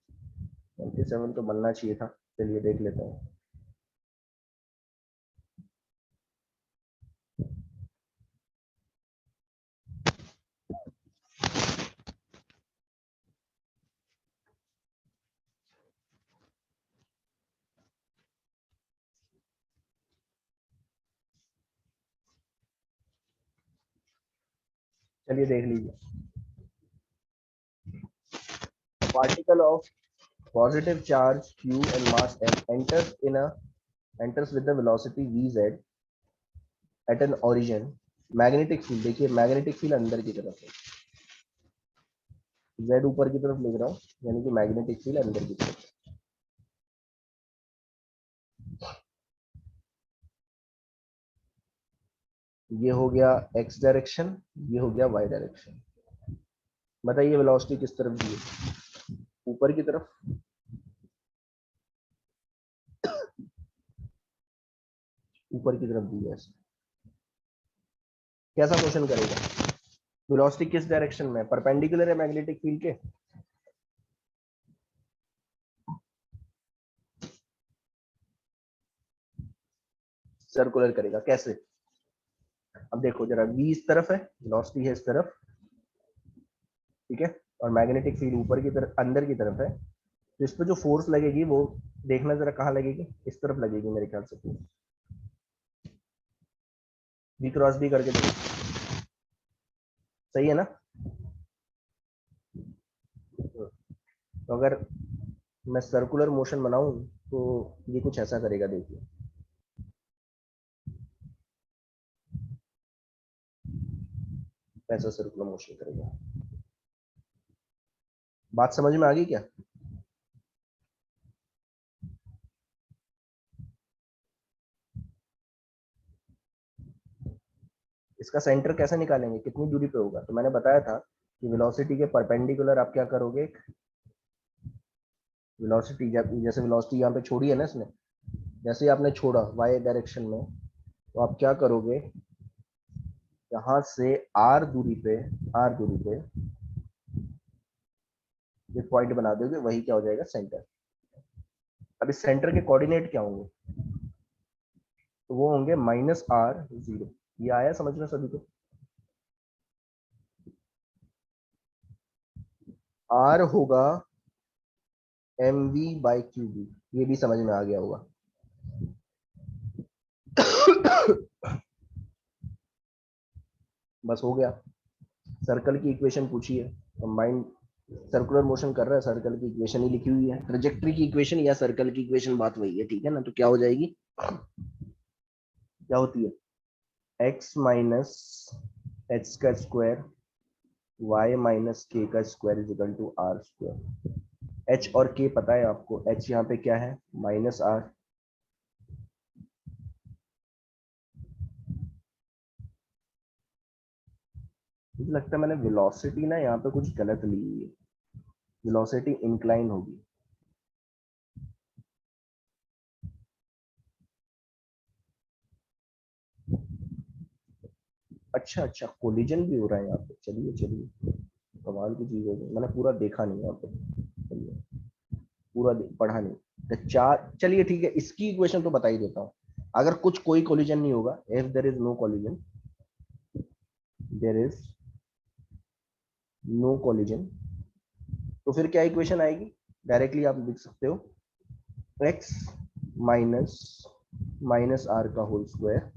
27 तो बनना चाहिए था, चलिए देख लेते हैं। चलिए देख लीजिए। Particle of positive charge q and mass m enters with the velocity vz at an origin। Magnetic field देखिए, मैग्नेटिक फील्ड अंदर की तरफ है, z ऊपर की तरफ लिख रहा हूँ, यानी कि मैग्नेटिक फील्ड अंदर की तरफ है। ये हो गया x डायरेक्शन, ये हो गया y डायरेक्शन। बताइए वेलोसिटी किस तरफ दी है? ऊपर की तरफ। ऊपर की तरफ दी है ऐसे। कैसा क्वेश्चन करेगा? वेलोसिटी किस डायरेक्शन में? परपेंडिकुलर है मैग्नेटिक फील्ड के। सर्कुलर करेगा कैसे? अब देखो जरा, v इस तरफ है, वेलोसिटी है इस तरफ, ठीक है, और मैग्नेटिक फील्ड ऊपर की तरफ, अंदर की तरफ है, तो इस पर जो फोर्स लगेगी वो देखना जरा कहाँ लगेगी, इस तरफ लगेगी मेरे ख्याल से। v क्रॉस b करके देखो, सही है ना? तो अगर मैं सर्कुलर मोशन बनाऊं तो ये कुछ ऐसा करेगा, देखिए, ऐसा सर्कुलर मोशन करेगा। बात समझ में आ गई क्या? इसका सेंटर कैसे निकालेंगे, कितनी दूरी पे होगा? तो मैंने बताया था कि वेलोसिटी के परपेंडिकुलर आप क्या करोगे, वेलोसिटी जैसे वेलोसिटी यहाँ पे छोड़ी है ना इसने, जैसे ही आपने छोड़ा y डायरेक्शन में, तो आप क्या करोगे, यहाँ से r दूरी पे एक पॉइंट बना दोगे, वही क्या हो जाएगा, सेंटर। अब इस सेंटर के कोऑर्डिनेट क्या होंगे? तो वो होंगे -r0। ये आया समझ में सभी को? r होगा mv/qb, ये भी समझ में आ गया होगा। बस हो गया। सर्कल की इक्वेशन पूछी है, कंबाइंड सर्कुलर मोशन कर रहा है, सर्कल की इक्वेशन ही लिखी हुई है, ट्रेजेक्टरी की इक्वेशन या सर्कल की इक्वेशन, बात वही है, ठीक है ना? तो क्या हो जाएगी, क्या होती है, x माइनस एच का स्क्वायर y माइनस के का square is equal to are square. h और k पता है आपको, h यहाँ पे क्या है, -r। मुझे लगता है मैंने वेलोसिटी ना यहाँ पे कुछ गलत ली हुई है, वेलोसिटी इंक्लाइन होगी। अच्छा अच्छा, कोलिजन भी हो रहा है यहाँ पे, चलिए चलिए, कमाल की चीज हो गई, मैंने पूरा देखा नहीं यहाँ पे, चलिए पूरा पढ़ा नहीं। तो चार, चलिए ठीक है, इसकी इक्वेशन तो बता ही देता हूँ। अगर कुछ कोई कोलिजन नहीं होगा, if there is no collision, there is no collision, तो फिर क्या इक्वेशन आएगी, डायरेक्टली आप लिख सकते हो x माइनस माइनस आर का होल स्क्वायर,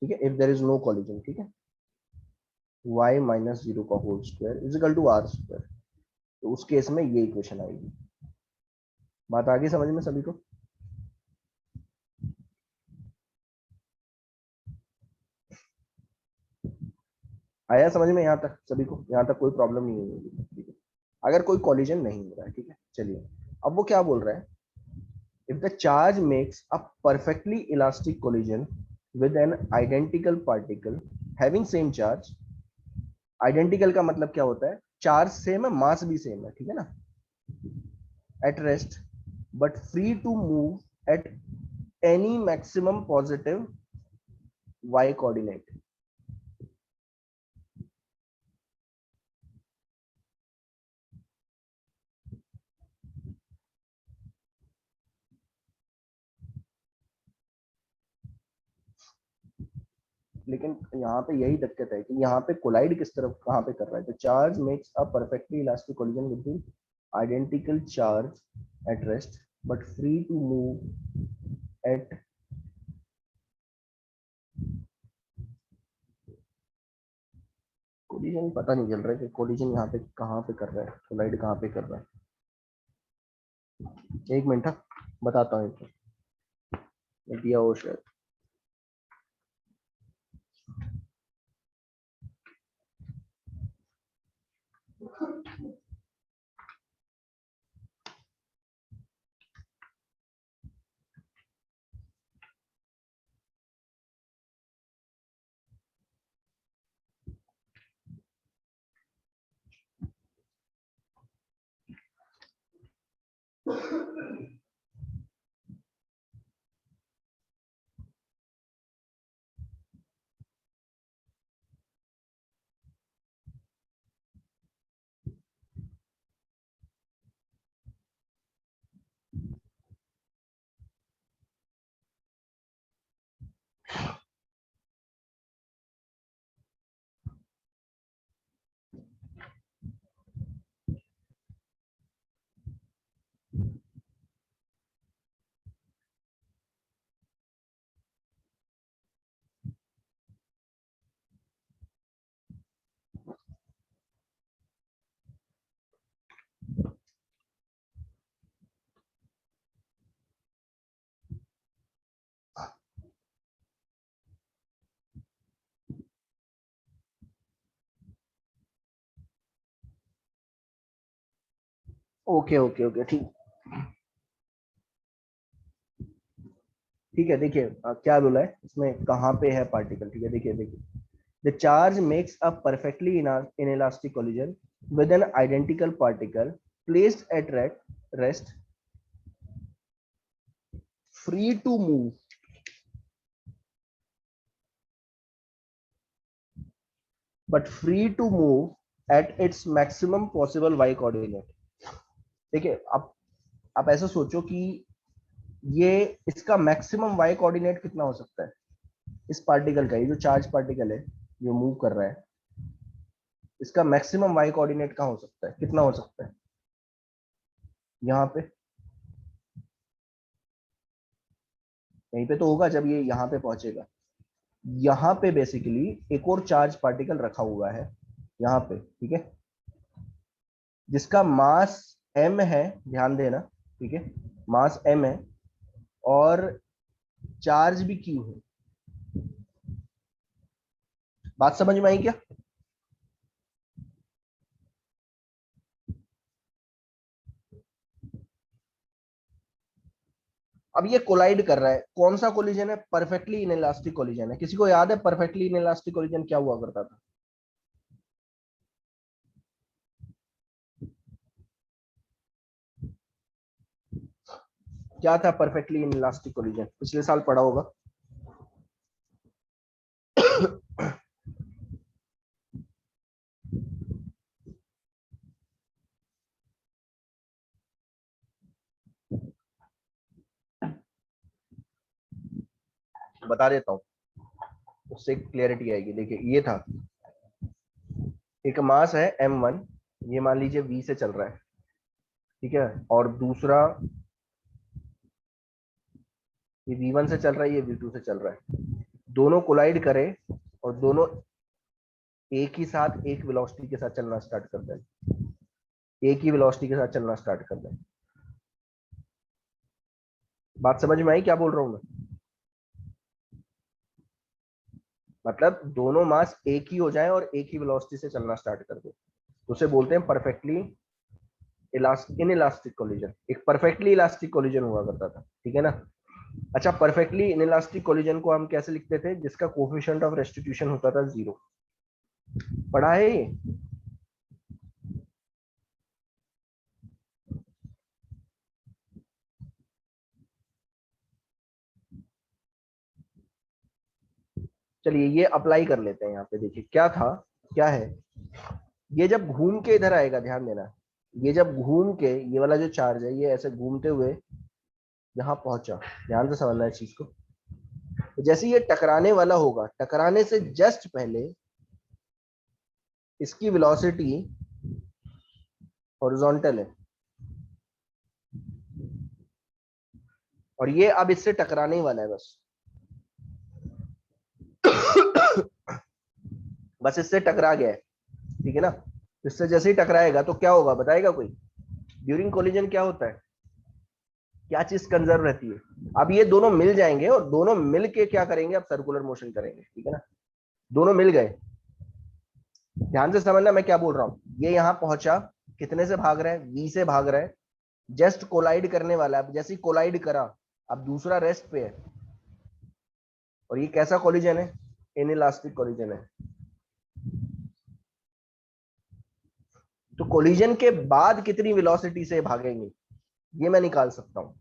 ठीक है, if there is no collision, ठीक है, y माइनस जीरो का whole square is equal to are square. तो उस केस में ये इक्वेशन आएगी। बात आगे समझ में सभी को? आया समझ में यहाँ तक सभी को? यहाँ तक कोई प्रॉब्लम नहीं होगी, ठीक है, अगर कोई कॉलिजन नहीं हो रहा है, ठीक है। चलिए, अब वो क्या बोल रहा है, if the charge makes a perfectly elastic collision with an identical particle having same charge, identical का मतलब क्या होता है, चार्ज सेम है, मास भी सेम है, ठीक है ना, at rest but free to move at any maximum positive y coordinate. लेकिन यहाँ पे यही दिक्कत है कि यहाँ पे कोलाइड किस तरफ कहाँ पे कर रहा है, तो charge makes a perfectly elastic collision with the identical charge at rest but free to move at, collision पता नहीं चल रहा है कि कोलिजन यहाँ पे कहाँ पे कर रहा है, कोलाइड कहाँ पे कर रहा है, एक मिनट, बताता हूँ, दिया हो शायद। ओके ओके ओके, ठीक, ठीक है, देखिए क्या बोला है इसमें, कहाँ पे है पार्टिकल, ठीक है, देखिए देखिए, the charge makes a perfectly inelastic collision with an identical particle placed at rest free to move, but free to move at its maximum possible y coordinate। देखिए, आप ऐसा सोचो कि ये इसका मैक्सिमम y कोऑर्डिनेट कितना हो सकता है, इस पार्टिकल का, ये जो चार्ज पार्टिकल है जो मूव कर रहा है, इसका मैक्सिमम y कोऑर्डिनेट कहाँ हो सकता है, कितना हो सकता है, यहाँ पे, यहीं पे तो होगा जब ये यहाँ पे पहुंचेगा। यहाँ पे बेसिकली एक और चार्ज पार्टिकल रखा हुआ है यहाँ पे, ठीक है, जिसका मास m है, ध्यान देना, ठीक है, मास m है और चार्ज भी q है। बात समझ में आई क्या? अब ये कोलाइड कर रहा है, कौन सा कोलिजन है, परफेक्टली इनइलास्टिक कोलिजन है। किसी को याद है परफेक्टली इनइलास्टिक कोलिजन क्या हुआ करता था? क्या था परफेक्टली इनइलास्टिक कोलिजन, पिछले साल पढ़ा होगा। बता देता हूँ, उससे क्लियरिटी आएगी। देखिए ये था, एक मास है m1, ये मान लीजिए v से चल रहा है, ठीक है, और दूसरा ये v1 से चल रहा है, ये v2 से चल रहा है। दोनों कोलाइड करे और दोनों एक ही साथ एक वेलोसिटी के साथ चलना स्टार्ट कर दें, एक ही वेलोसिटी के साथ चलना स्टार्ट कर दें। बात समझ में आई क्या बोल रहा हूं मैं? मतलब दोनों मास एक ही हो जाए और एक ही वेलोसिटी से चलना स्टार्ट कर दे, तो उसे बोलते हैं परफेक्टली इन इलास्टिक कोलिजन। एक परफेक्टली इलास्टिक कोलिजन हुआ करता था, ठीक है ना। अच्छा, परफेक्टली इन इलास्टिक कोलिजन को हम कैसे लिखते थे? जिसका कोफिशिएंट ऑफ रेस्टिट्यूशन होता था 0। पढ़ा है ये? चलिए ये अप्लाई कर लेते हैं। यहाँ पे देखिए क्या था, क्या है, ये जब घूम के इधर आएगा, ध्यान देना, ये जब घूम के, ये वाला जो चार्ज है ये ऐसे घूमते हुए यहाँ पहुंचा, ध्यान से समझना है चीज को। तो जैसे ये टकराने वाला होगा, टकराने से जस्ट पहले इसकी वेलोसिटी हॉरिजॉन्टल है, और ये अब इससे टकराने ही वाला है बस। बस इससे टकरा गया है, ठीक है ना। इससे जैसे ही टकराएगा तो क्या होगा, बताएगा कोई? ड्यूरिंग कोलिजन क्या होता है, क्या चीज कंजर्व रहती है? अब ये दोनों मिल जाएंगे और दोनों मिल के क्या करेंगे, अब सर्कुलर मोशन करेंगे, ठीक है ना। दोनों मिल गए, ध्यान से समझना मैं क्या बोल रहा हूँ। ये यहाँ पहुंचा, कितने से भाग रहा है, v से भाग रहा है, जस्ट कोलाइड करने वाला है। अब जैसे ही कोलाइड करा, अब दूसरा रेस्ट पे है, और ये कैसा कोलिजन है, इनइलास्टिक कोलिजन है। तो कोलिजन के बाद कितनी वेलोसिटी से भागेंगे, ये मैं निकाल सकता हूँ,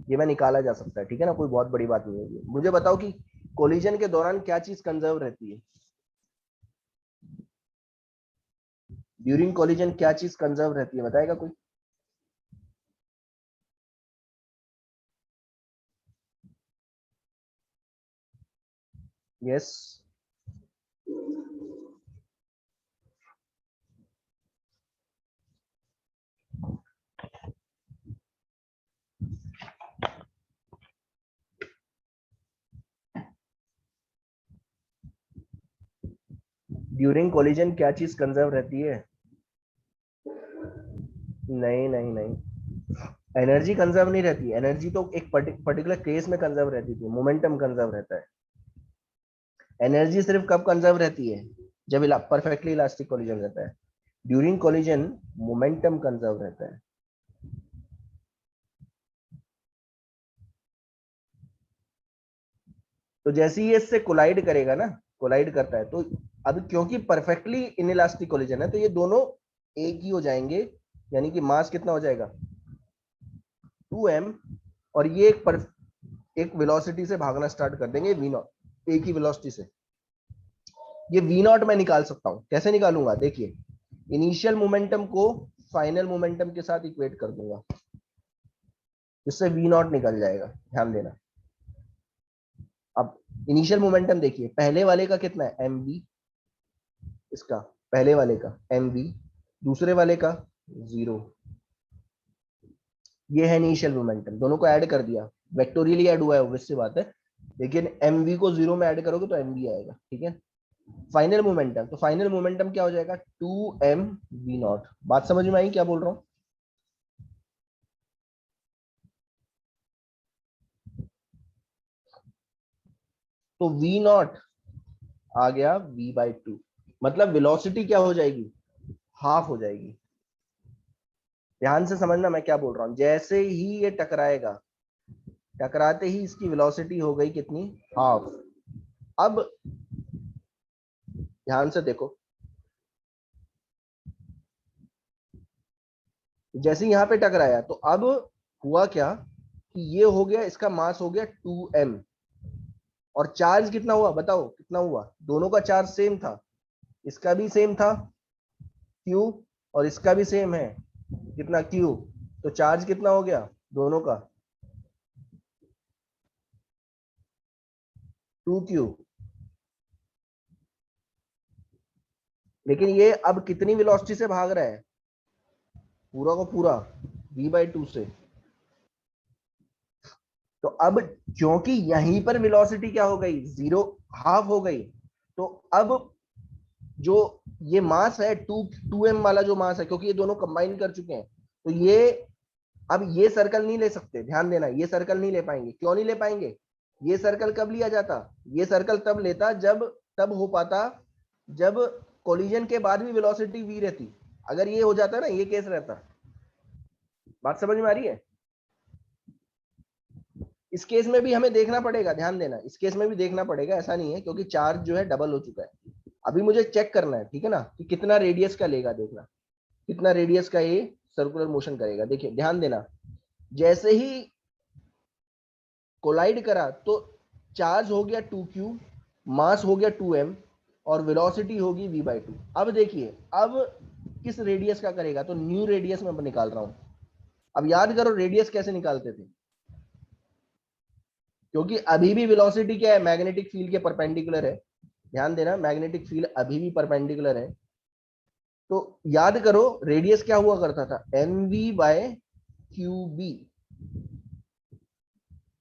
ये मैं निकाला जा सकता है, ठीक है ना। कोई बहुत बड़ी बात नहीं है। मुझे बताओ कि कोलिजन के दौरान क्या चीज कंजर्व रहती है? ड्यूरिंग कोलिजन क्या चीज कंजर्व रहती है, बताएगा कोई? यस। ड्यूरिंग कोलिजन क्या चीज कंजर्व रहती है? नहीं नहीं नहीं, एनर्जी कंजर्व नहीं रहती। एनर्जी तो एक पर्टिकुलर केस में कंजर्व रहती थी, मोमेंटम कंजर्व रहता है। एनर्जी सिर्फ कब कंजर्व रहती है, जब परफेक्टली इलास्टिक कोलिजन रहता है। ड्यूरिंग कोलिजन मोमेंटम कंजर्व रहता है। तो जैसे ही ये इससे कोलाइड करेगा ना, कोलाइड करता है, तो अब क्योंकि परफेक्टली इनइलास्टिक कोलिजन है, तो ये दोनों एक ही हो जाएंगे, यानी कि मास कितना हो जाएगा, 2m, और ये एक वेलोसिटी से भागना स्टार्ट कर देंगे, v0, एक ही वेलोसिटी से। ये v0 मैं निकाल सकता हूं, कैसे निकालूंगा, देखिए, इनिशियल मोमेंटम को फाइनल मोमेंटम के साथ इक्वेट कर दूंगा, जिससे v0 निकल जाएगा, ध्यान देना। अब इनिशियल मोमेंटम देखिए, पहले वाले का कितना है, mv, इसका पहले वाले का mv, दूसरे वाले का 0। ये है इनिशियल मोमेंटम, दोनों को ऐड कर दिया, वेक्टोरियली ऐड हुआ है, ऑब्वियस सी बात है, लेकिन mv को 0 में ऐड करोगे तो mv आएगा, ठीक है। फाइनल मोमेंटम, तो फाइनल मोमेंटम क्या हो जाएगा, 2m v0। बात समझ में आई क्या बोल रहा हूँ? तो v0 आ गया v/2, मतलब वेलोसिटी क्या हो जाएगी, हाफ हो जाएगी। ध्यान से समझना मैं क्या बोल रहा हूँ। जैसे ही ये टकराएगा, टकराते ही इसकी वेलोसिटी हो गई कितनी, हाफ। अब ध्यान से देखो, जैसे यहाँ पे टकराया, तो अब हुआ क्या कि ये हो गया, इसका मास हो गया 2m, और चार्ज कितना हुआ बताओ, कितना हुआ? दोनों का चार्ज सेम था, इसका भी सेम था Q, और इसका भी सेम है कितना Q। तो चार्ज कितना हो गया दोनों का? 2Q। लेकिन ये अब कितनी वेलोसिटी से भाग रहा है? पूरा का पूरा v/2 से। तो अब क्योंकि यहीं पर वेलोसिटी क्या हो गई, जीरो, हाफ हो गई, तो अब जो ये मास है 2m वाला जो मास है, क्योंकि ये दोनों कंबाइन कर चुके हैं, तो ये अब ये सर्कल नहीं ले सकते, ध्यान देना, ये सर्कल नहीं ले पाएंगे। क्यों नहीं ले पाएंगे? ये सर्कल कब लिया जाता? ये सर्कल तब लेता जब, तब हो पाता जब कोलिजन के बाद भी वेलोसिटी v रहती। अगर ये हो जाता ना, ये केस रहता। बात समझ में आ रही है? इस केस में भी हमें देखना पड़ेगा, ध्यान देना, इस केस में भी देखना पड़ेगा, ऐसा नहीं है, क्योंकि चार्ज जो है डबल हो चुका है। अभी मुझे चेक करना है, ठीक है ना, कि कितना रेडियस का लेगा, देखना कितना रेडियस का ये सर्कुलर मोशन करेगा। देखिए ध्यान देना, जैसे ही कोलाइड करा तो चार्ज हो गया 2Q, मास हो गया 2m, और वेलोसिटी होगी v/2। अब देखिए, अब किस रेडियस का करेगा, तो न्यू रेडियस में निकाल रहा हूं। अब याद करो रेडियस कैसे निकालते थे, क्योंकि अभी भी वेलोसिटी क्या है, मैग्नेटिक फील्ड के परपेंडिकुलर है। ध्यान देना, मैग्नेटिक फील्ड अभी भी परपेंडिकुलर है। तो याद करो रेडियस क्या हुआ करता था, mv/qb।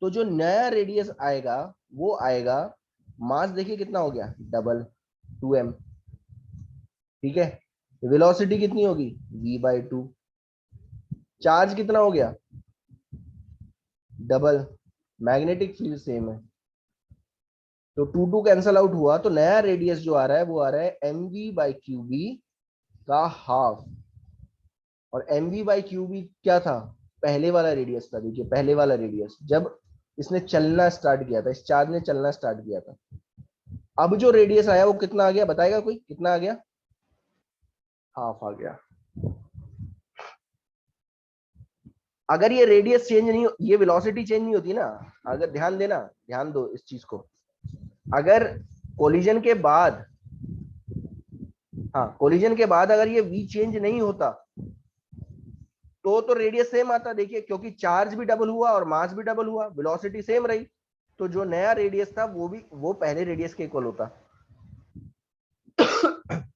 तो जो नया रेडियस आएगा वो आएगा, मास देखिए कितना हो गया, डबल, 2m, ठीक है। वेलोसिटी कितनी होगी, v/2। चार्ज कितना हो गया, डबल, मैग्नेटिक फील्ड सेम है, तो 2 कैंसल आउट हुआ, तो नया रेडियस जो आ रहा है वो आ रहा है mv/qb का हाफ। और mv/qb क्या था, पहले वाला रेडियस था। देखिए पहले वाला रेडियस जब इसने चलना स्टार्ट किया था, इस चार्ज ने चलना स्टार्ट किया था। अब जो रेडियस आया वो कितना आ गया, बताएगा कोई, कितना आ गया? हाफ आ गया। अगर ये रेडियस चेंज नहीं, ये वेलोसिटी चेंज नहीं होती ना, अगर ध्यान देना, ध्यान दो इस चीज को, अगर कोलिजन के बाद, हाँ कोलिजन के बाद अगर ये वी चेंज नहीं होता तो रेडियस सेम आता। देखिए क्योंकि चार्ज भी डबल हुआ और मास भी डबल हुआ, वेलोसिटी सेम रही, तो जो नया रेडियस था वो भी वो पहले रेडियस के इक्वल होता।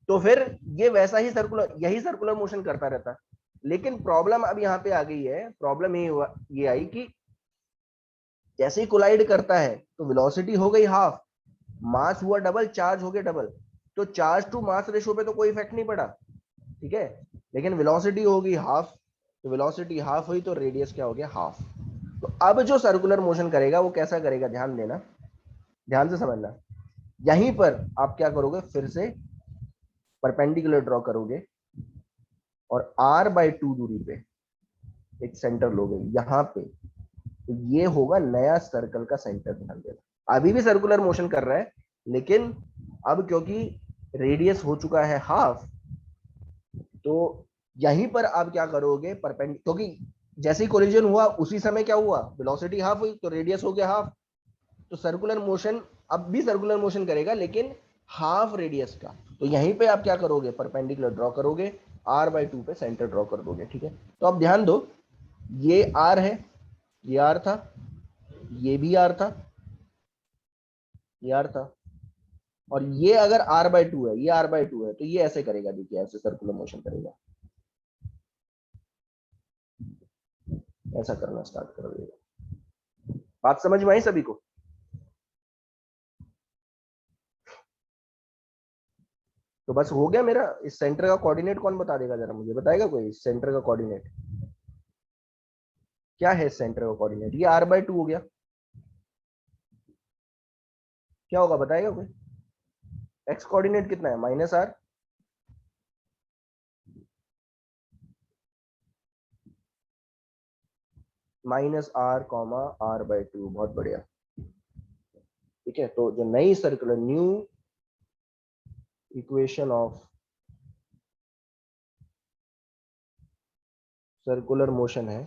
तो फिर ये वैसा ही सर्कुलर, यही सर्कुलर मोशन करता रहता। लेकिन प्रॉब्लम अब यहाँ पे आ गई है, प्रॉब्लम ये हुआ, ये आई कि जैसे ही कोलाइड करता है तो वेलोसिटी हो गई हाफ, मास हुआ डबल, चार्ज हो गया डबल, तो चार्ज टू मास रेशो पे तो कोई इफेक्ट नहीं पड़ा, ठीक है। लेकिन वेलोसिटी होगी हाफ, तो वेलोसिटी हाफ हुई तो रेडियस क्या हो गया, हाफ। तो अब जो सर्कुलर मोशन करेगा वो कैसा करेगा, ध्यान देना, ध्यान से समझना। यहीं पर आप क्या करोगे, फिर से परपेंडिकुलर ड्रॉ करोगे और r/2 दूरी पे एक सेंटर लोगे यहां पे, तो ये होगा नया सर्कल का सेंटर, ध्यान देना। अभी भी सर्कुलर मोशन कर रहा है, लेकिन अब क्योंकि रेडियस हो चुका है हाफ, तो यहीं पर आप क्या करोगे, परपेंडिकुलर, क्योंकि जैसे ही कोलिजन हुआ उसी समय क्या हुआ, वेलोसिटी हाफ हुई तो रेडियस हो गया हाफ। तो सर्कुलर मोशन अब भी सर्कुलर मोशन करेगा, लेकिन हाफ रेडियस का। तो यहीं पे आप क्या करोगे, परपेंडिकुलर ड्रॉ करोगे, r/2 पे सेंटर ड्रॉ कर दोगे, ठीक है। तो अब ध्यान दो, ये r है, ये r था, ये भी r था, ये r था, और ये अगर r/2 है, ये r/2 है, तो ये ऐसे करेगा, देखिए ऐसे सर्कुलर मोशन करेगा, ऐसा करना स्टार्ट कर देगा। बात समझ में आई सभी को? तो बस हो गया मेरा। इस सेंटर का कोऑर्डिनेट कौन बता देगा, जरा मुझे बताएगा कोई, इस सेंटर का कोऑर्डिनेट क्या है? इस सेंटर का कोऑर्डिनेट ये r/2 हो गया, क्या होगा बताएगा कोई? एक्स कोऑर्डिनेट कितना है, -r, -r, r/2, बहुत बढ़िया, ठीक है। तो जो नई circular, new equation of circular motion है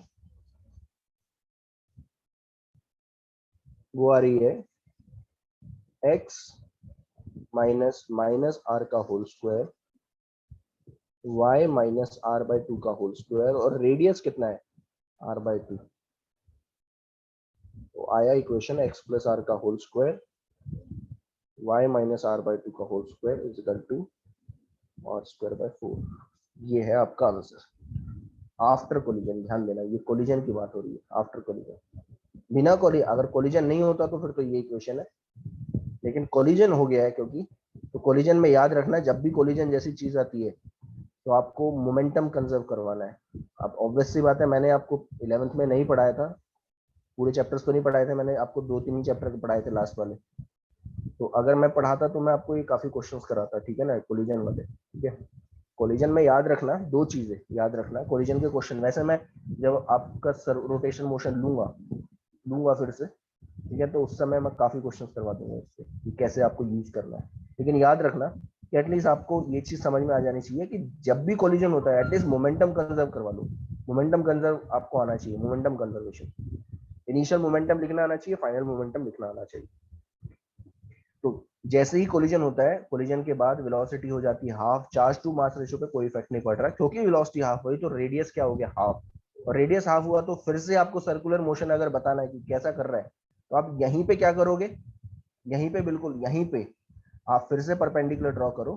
वो आ रही है x माइनस माइनस आर का whole square y minus are by two का होल स्क्वायर और रेडियस कितना है r बाई टू। तो आया इक्वेशन x प्लस आर का whole square y minus are by two का whole square is equal to are square by 4। ये है आपका आंसर आफ्टर कोलिजन। ध्यान देना ये कोलिजन की बात हो रही है, आफ्टर कोलिजन। बिना अगर कोलिजन नहीं होता तो फिर तो ये इक्वेशन है, लेकिन कोलिजन हो गया है क्योंकि, तो कोलिजन में याद रखना जब भी कोलिजन जैसी चीज आती है तो आपको मोमेंटम कंजर्व करवाना है। अब ऑब्वियस सी बात है, मैंने आपको 11th में नहीं पढ़ाया था, पूरे चैप्टर्स तो नहीं पढ़ाए थे, मैंने आपको 2-3 चैप्टर पढ़ाए थे लास्ट वाले। तो अगर मैं पढ़ाता तो मैं आपको ये काफी क्वेश्चंस कराता, ठीक है ना, कोलिजन वाले। ठीक है, कोलिजन में याद रखना दो चीजें, याद रखना कोलिजन के क्वेश्चन। वैसे मैं जब आपका रोटेशन मोशन लूंगा फिर से, ठीक है, तो उस समय मैं काफी क्वेश्चन करवा दूंगा इससे कि कैसे आपको यूज करना है। लेकिन याद रखना कि एटलीस्ट आपको ये चीज समझ में आ जानी चाहिए कि जब भी कोलिजन होता है एटलीस्ट मोमेंटम कंजर्व करवा लो। मोमेंटम कंजर्व आपको आना चाहिए, मोमेंटम कंजर्वेशन। इनिशियल मोमेंटम लिखना आना चाहिए, फाइनल मोमेंटम लिखना आना चाहिए। तो जैसे ही कोलिजन होता है, कोलिजन के बाद वेलोसिटी हो जाती है half. Charge to mass ratio पे कोई इफेक्ट नहीं पड़ रहा क्योंकि वेलोसिटी हाफ हुई, तो रेडियस क्या हो गया हाफ। और रेडियस हाफ हुआ तो फिर से आपको सर्कुलर मोशन अगर बताना है कि कैसा कर रहा है, तो आप यहीं पे क्या करोगे, यहीं पे, बिल्कुल यहीं पे आप फिर से परपेंडिकुलर ड्रॉ करो।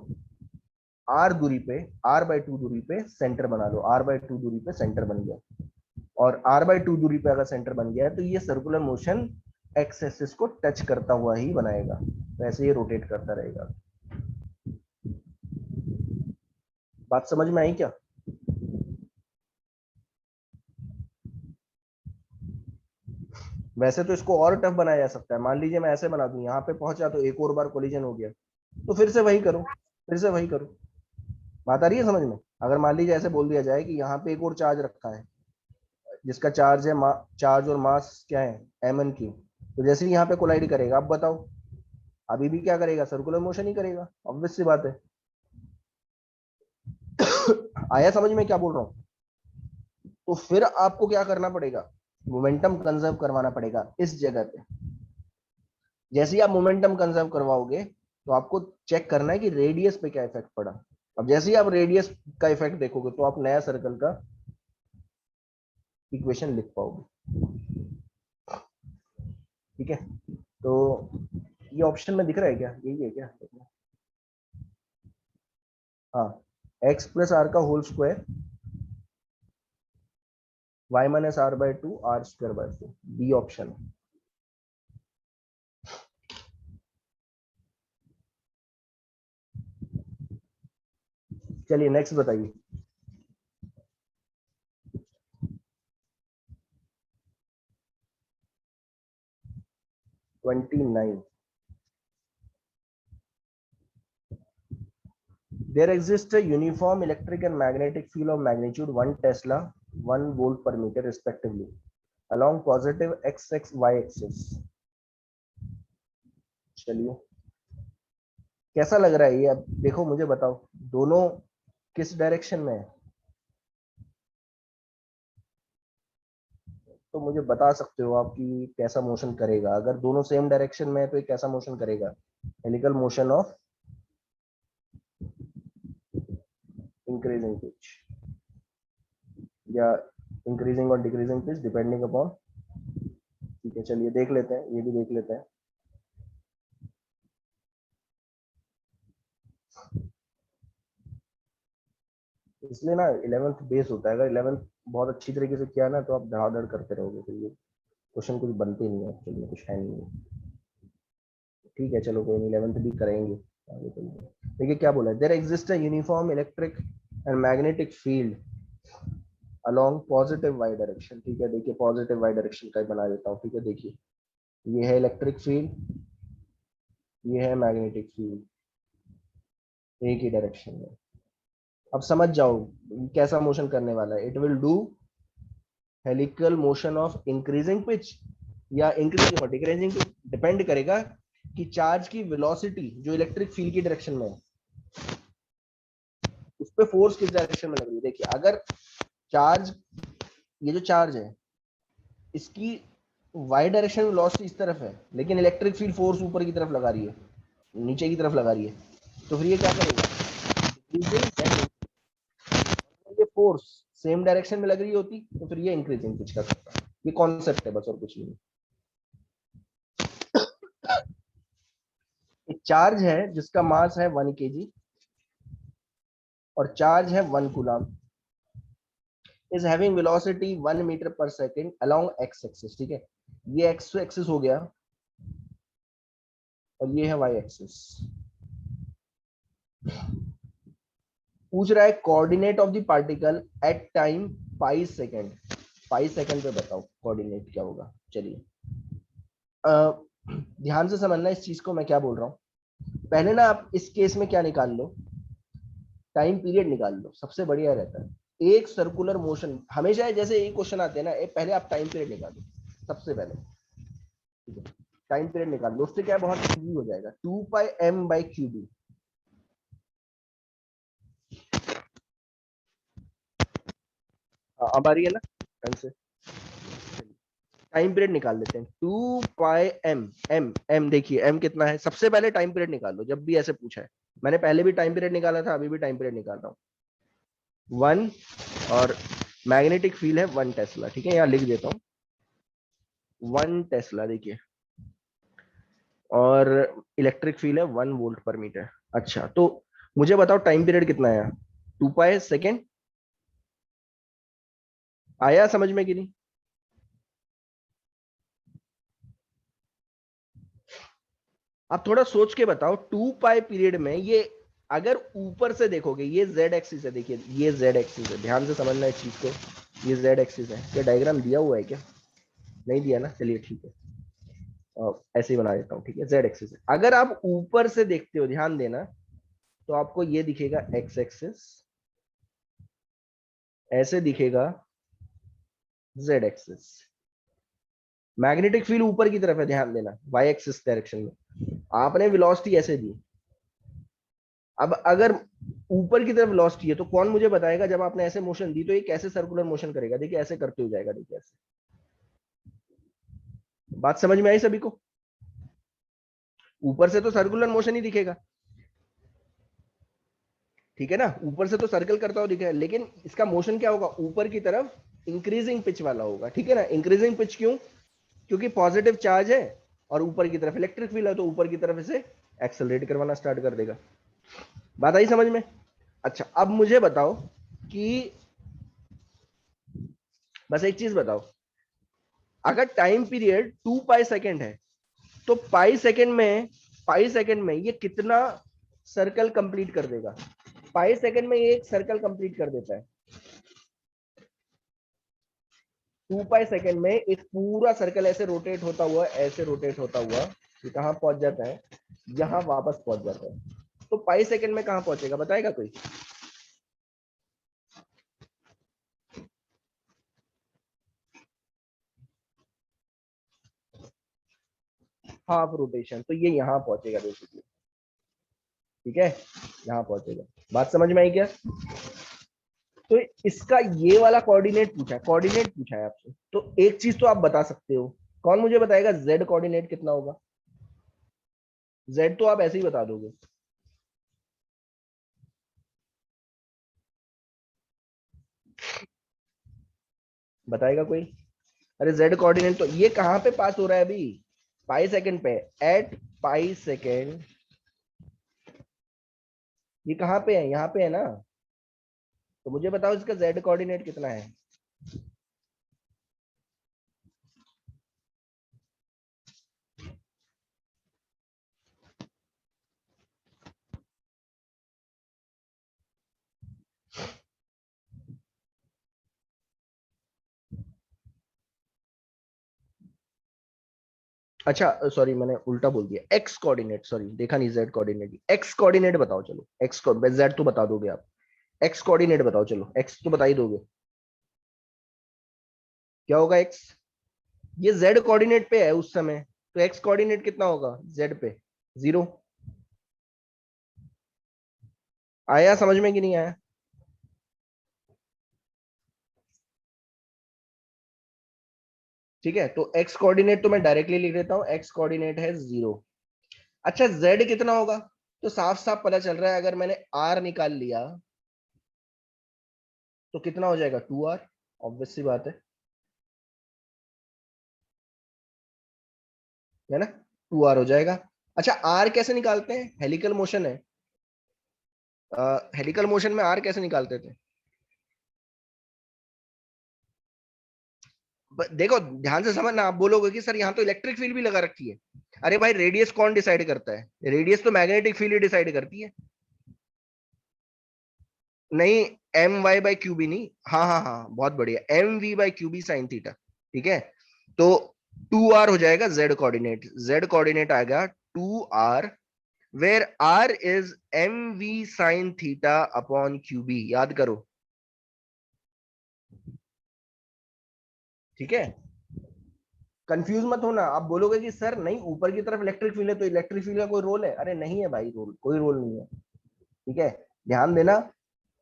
आर दूरी पे, आर बाई टू दूरी पे सेंटर बना लो। आर बाई टू दूरी पे सेंटर बन गया, और आर बाई टू दूरी पे अगर सेंटर बन गया है तो ये सर्कुलर मोशन एक्स एक्सिस को टच करता हुआ ही बनाएगा, तो ऐसे ये रोटेट करता रहेगा। बात समझ में आई क्या? वैसे तो इसको और टफ बनाया जा सकता है। मान लीजिए मैं ऐसे बना दूं, यहाँ पे पहुंचा तो एक और बार कोलिजन हो गया, तो फिर से वही करो, फिर से वही करो। बात आ रही है समझ में? अगर मान लीजिए ऐसे बोल दिया जाए कि यहाँ पे एक और चार्ज रखा है जिसका चार्ज है चार्ज और मास क्या है एम एन की, तो जैसे ही यहाँ पे कोलाइड करेगा, अब बताओ अभी भी क्या करेगा, सर्कुलर मोशन ही करेगा, ऑब्वियस सी बात है। आया समझ में क्या बोल रहा हूँ? तो फिर आपको क्या करना पड़ेगा, मोमेंटम कंजर्व करवाना पड़ेगा इस जगह पे। जैसे ही आप मोमेंटम कंजर्व करवाओगे तो आपको चेक करना है कि रेडियस पे क्या इफेक्ट पड़ा। अब जैसे ही आप रेडियस का इफेक्ट देखोगे तो आप नया सर्कल का इक्वेशन लिख पाओगे। ठीक है, तो ये ऑप्शन में दिख रहा है क्या, यही है क्या? हाँ, एक्स प्लस आर का whole square y minus are by two are square by 4, B option. चलिए नेक्स्ट बताइए। 29, there exists a uniform electric and magnetic field of magnitude 1 Tesla 1 volt per meter respectively along positive x y axis। चलिए कैसा लग रहा है ये, अब देखो मुझे बताओ दोनों किस डायरेक्शन में है, तो मुझे बता सकते हो आप कि कैसा मोशन करेगा। अगर दोनों सेम डायरेक्शन में है तो ये कैसा मोशन करेगा, helical motion of increasing pitch या इंक्रीजिंग और डिक्रीजिंग पिच डिपेंडिंग अपॉन। ठीक है, चलिए देख लेते हैं, ये भी देख लेते हैं। इसलिए ना 11th बेस होता है, अगर 11th बहुत अच्छी तरीके से किया ना तो आप धड़ाधड़ करते रहोगे, तो ये क्वेश्चन कुछ बनते नहीं है, चलिए कुछ है नहीं है। ठीक है चलो कोई नहीं, 11th भी करेंगे आगे चलिए। देखिए क्या बोला है, there exist a uniform electric and magnetic field along positive y direction. ठीक है, देखिए पॉजिटिव वाई डायरेक्शन का बना देता हूँ। ठीक है, देखिए ये है इलेक्ट्रिक फील्ड, ये है मैग्नेटिक फील्ड, एक ही डायरेक्शन में। अब समझ जाओ कैसा मोशन करने वाला है, it will do helical motion of increasing pitch या इंक्रीजिंग और डिक्रीजिंग पिच, डिपेंड करेगा कि चार्ज की वेलोसिटी जो इलेक्ट्रिक फील्ड की डायरेक्शन में है उस पर फोर्स किस डायरेक्शन में लग रही है। देखिए अगर चार्ज, ये जो चार्ज है इसकी वाई डायरेक्शन में लॉस्ट इस तरफ है, लेकिन इलेक्ट्रिक फील्ड फोर्स ऊपर की तरफ लगा रही है, नीचे की तरफ लगा रही है, तो फिर ये क्या करेगा, इंक्रीजिंग, ये फोर्स सेम डायरेक्शन में लग रही होती तो फिर ये इंक्रीजिंग पिच का करता। ये कॉन्सेप्ट है बस, और कुछ नहीं। एक चार्ज है जिसका मास है 1 kg और चार्ज है 1 coulomb, is having velocity 1 metre पर सेकेंड अलोंग एक्स एक्सिस। ठीक है, ये एक्स एक्सिस हो गया और ये है वाई एक्सिस। पूछ रहा है coordinate of the particle at time 5 second. 5 second पे बताओ कोऑर्डिनेट क्या होगा। चलिए ध्यान से समझना इस चीज को, मैं क्या बोल रहा हूँ। पहले ना आप इस केस में क्या निकाल लो, टाइम पीरियड निकाल लो, सबसे बढ़िया रहता है। एक सर्कुलर मोशन हमेशा है, जैसे ये क्वेश्चन आते हैं ना, पहले आप टाइम पीरियड निकालो सबसे पहले। ठीक है, टाइम पीरियड निकाल लो, उससे क्या है, बहुत इजी हो जाएगा। 2πm/qd। अब आ रही है ना ढंग से। टाइम पीरियड निकाल लेते हैं, 2πm। एम देखिए एम कितना है, सबसे पहले टाइम पीरियड निकाल लो जब भी ऐसे पूछा है। मैंने पहले भी टाइम पीरियड निकाला था, अभी भी टाइम पीरियड निकाल रहा हूँ। 1 और मैग्नेटिक फील्ड है 1 टेस्ला। ठीक है, यहाँ लिख देता हूँ 1 टेस्ला, देखिए, और इलेक्ट्रिक फील्ड है 1 वोल्ट पर मीटर। अच्छा, तो मुझे बताओ टाइम पीरियड कितना है। 2π सेकेंड। आया समझ में कि नहीं। आप थोड़ा सोच के बताओ, 2π पीरियड में ये अगर ऊपर से देखोगे, ये जेड एक्सिस है, देखिए ये जेड एक्सिस है, ध्यान से समझना इस चीज को। ये जेड एक्सिस है, क्या डायग्राम दिया हुआ है क्या, नहीं दिया ना, चलिए ठीक है, ऐसे ही बना देता हूँ। ठीक है, जेड एक्सिस है, अगर आप ऊपर से देखते हो, ध्यान देना, तो आपको ये दिखेगा एक्स एक्सिस, ऐसे दिखेगा जेड एक्सिस। मैग्नेटिक फील्ड ऊपर की तरफ है, ध्यान देना, वाई एक्सिस डायरेक्शन में। आपने वेलोसिटी ऐसे दी, अब अगर ऊपर की तरफ वेलोसिटी है तो कौन मुझे बताएगा, जब आपने ऐसे मोशन दी तो ये कैसे सर्कुलर मोशन करेगा। देखिए ऐसे करते हो जाएगा, देखिए ऐसे। बात समझ में आई सभी को। ऊपर से तो सर्कुलर मोशन ही दिखेगा, ठीक है ना, ऊपर से तो सर्कल करता हुआ दिखेगा, लेकिन इसका मोशन क्या होगा, ऊपर की तरफ इंक्रीजिंग पिच वाला होगा। ठीक है ना, इंक्रीजिंग पिच क्यों, क्योंकि पॉजिटिव चार्ज है और ऊपर की तरफ इलेक्ट्रिक फील्ड है, तो ऊपर की तरफ इसे एक्सेलरेट करवाना स्टार्ट कर देगा। बात आई समझ में। अच्छा, अब मुझे बताओ कि, बस एक चीज बताओ, अगर टाइम पीरियड 2π सेकेंड है तो पाई सेकेंड में ये कितना सर्कल कंप्लीट कर देगा। पाई सेकेंड में ये एक सर्कल कंप्लीट कर देता है। 2π सेकेंड में एक पूरा सर्कल ऐसे रोटेट होता हुआ, ऐसे रोटेट होता हुआ ये कहाँ पहुंच जाता है, यहाँ वापस पहुंच जाता है। तो पाई सेकेंड में कहाँ पहुंचेगा, बताएगा कोई। हाफ रोटेशन, तो ये यहाँ पहुंचेगा बेसिकली। ठीक है, यहाँ पहुंचेगा। बात समझ में आई क्या। तो इसका ये वाला कोऑर्डिनेट पूछा है, कोऑर्डिनेट पूछा है आपसे, तो एक चीज तो आप बता सकते हो, कौन मुझे बताएगा जेड कोऑर्डिनेट कितना होगा। जेड तो आप ऐसे ही बता दोगे, बताएगा कोई। अरे जेड कोऑर्डिनेट तो ये कहाँ पे पास हो रहा है अभी, पाई सेकेंड पे, एट पाई सेकेंड। ये कहाँ पे है, यहाँ पे है ना, तो मुझे बताओ इसका जेड कोऑर्डिनेट कितना है। अच्छा सॉरी, मैंने उल्टा बोल दिया, एक्स कोऑर्डिनेट, सॉरी देखा नहीं, जेड कोऑर्डिनेट, एक्स कोऑर्डिनेट बताओ चलो, एक्स जेड तो बता दोगे आप, एक्स कोऑर्डिनेट बताओ चलो, एक्स तो बता ही दोगे, क्या होगा एक्स। ये जेड कोऑर्डिनेट पे है उस समय, तो एक्स कोऑर्डिनेट कितना होगा जेड पे, 0। आया समझ में कि नहीं आया। ठीक है, तो एक्स कोऑर्डिनेट तो मैं डायरेक्टली लिख देता हूँ, एक्स कोऑर्डिनेट है 0। अच्छा जेड कितना होगा, तो साफ साफ पता चल रहा है, अगर मैंने आर निकाल लिया तो कितना हो जाएगा 2r, ऑब्वियस सी बात है ना, 2r हो जाएगा। अच्छा आर कैसे निकालते हैं, हेलिकल मोशन है, हेलिकल मोशन में आर कैसे निकालते थे, देखो ध्यान से समझना, आप बोलोगे कि सर यहाँ तो इलेक्ट्रिक फील्ड भी लगा रखी है। अरे भाई रेडियस कौन डिसाइड करता है, रेडियस तो मैग्नेटिक फील्ड ही डिसाइड करती है। नहीं, m y by Q B नहीं, हाँ हाँ हाँ बहुत बढ़िया, m v by Q B sine theta. ठीक है, तो 2r हो जाएगा जेड कोऑर्डिनेट, जेड कोऑर्डिनेट आएगा 2r, where r is m we sine theta upon q B, याद करो। ठीक है, कंफ्यूज मत होना, आप बोलोगे कि सर नहीं ऊपर की तरफ इलेक्ट्रिक फील्ड है तो इलेक्ट्रिक फील्ड का कोई रोल है, अरे नहीं है भाई, रोल कोई रोल नहीं है। ठीक है, ध्यान देना,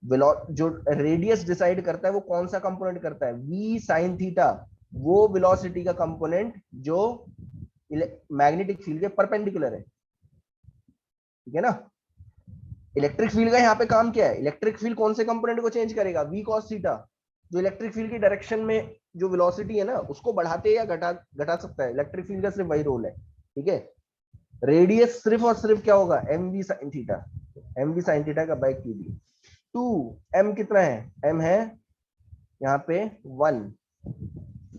जो रेडियस डिसाइड करता है वो कौन सा कंपोनेंट करता है, वी साइन थीटा, वो वेलोसिटी का कंपोनेंट जो मैग्नेटिक फील्ड के परपेंडिकुलर है। ठीक है ना, इलेक्ट्रिक फील्ड का यहाँ पे काम क्या है, इलेक्ट्रिक फील्ड कौन से कंपोनेंट को चेंज करेगा, वी कॉस थीटा, जो इलेक्ट्रिक फील्ड की डायरेक्शन में जो वेलोसिटी है ना उसको बढ़ाते या घटा घटा सकता है, इलेक्ट्रिक फील्ड का सिर्फ वही रोल है। ठीक है, रेडियस सिर्फ और सिर्फ क्या होगा, M we sine theta, M we sine theta का by Q B. Two, M कितना है, एम है यहाँ पे 1,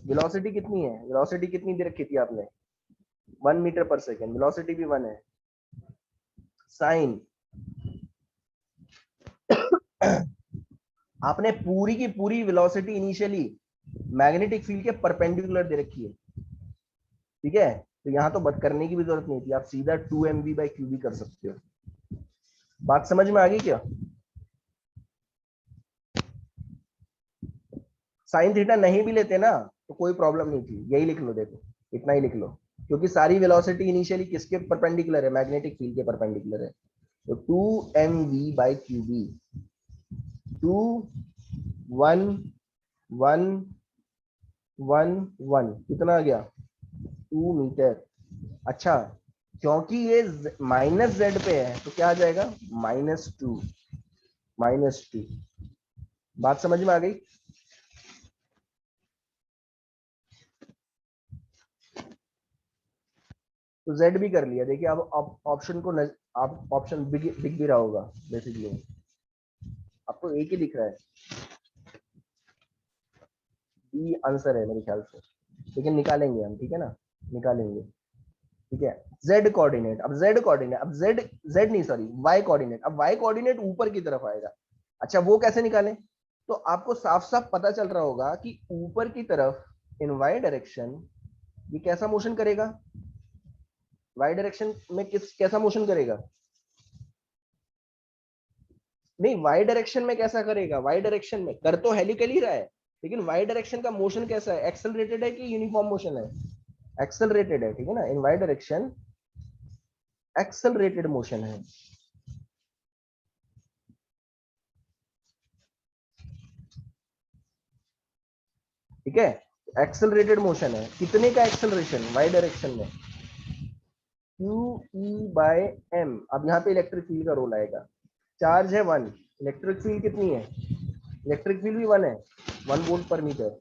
वेलोसिटी कितनी है, वेलोसिटी कितनी दे रखी थी आपने, 1 मीटर पर सेकेंड, वेलोसिटी भी 1 है, साइन आपने पूरी की पूरी वेलोसिटी इनिशियली मैग्नेटिक फील्ड के परपेंडिकुलर दे रखी है। ठीक है, तो यहां तो बट करने की भी जरूरत नहीं थी, आप सीधा 2mv बाई क्यू भी कर सकते हो। बात समझ में आ गई क्या, साइन थीटा नहीं भी लेते ना तो कोई प्रॉब्लम नहीं थी, यही लिख लो, देखो इतना ही लिख लो, क्योंकि सारी वेलोसिटी इनिशियली किसके परपेंडिकुलर है, मैग्नेटिक फील्ड के परपेंडिकुलर है। तो 2mv बाई क्यू बी, 2 1 1 1 कितना आ गया, 2 मीटर। अच्छा, क्योंकि ये माइनस जेड पे है तो क्या आ जाएगा, -2, -2। बात समझ में आ गई, तो जेड भी कर लिया, देखिए अब ऑप्शन को आप ऑप्शन दिख भी रहा होगा बेसिकली, आपको एक ही दिख रहा है, बी आंसर है मेरे ख्याल से, लेकिन निकालेंगे हम, ठीक है ना, निकालेंगे। ठीक है, जेड कोऑर्डिनेट, अब जेड कोऑर्डिनेट, अब जेड, जेड नहीं सॉरी वाई कोऑर्डिनेट, अब वाई कोऑर्डिनेट ऊपर की तरफ आएगा। अच्छा वो कैसे निकालें, तो आपको साफ साफ पता चल रहा होगा कि ऊपर की तरफ इन वाई डायरेक्शन ये कैसा मोशन करेगा, वाई डायरेक्शन में किस कैसा मोशन करेगा, नहीं वाई डायरेक्शन में कैसा करेगा, वाई डायरेक्शन में कर तो हेलिकल ही रहा है, लेकिन वाई डायरेक्शन का मोशन कैसा है, एक्सेलरेटेड है कि यूनिफॉर्म मोशन है, एक्सेलरेटेड है। ठीक है ना, इन वाई डायरेक्शन एक्सेलरेटेड मोशन है। ठीक है, एक्सेलरेटेड मोशन है, कितने का एक्सेलरेशन, वाई डायरेक्शन में क्यू ई बाय एम। अब यहाँ पे इलेक्ट्रिक फील्ड का रोल आएगा, चार्ज है 1, इलेक्ट्रिक फील्ड कितनी है, इलेक्ट्रिक फील्ड भी 1 है, 1 वोल्ट पर मीटर,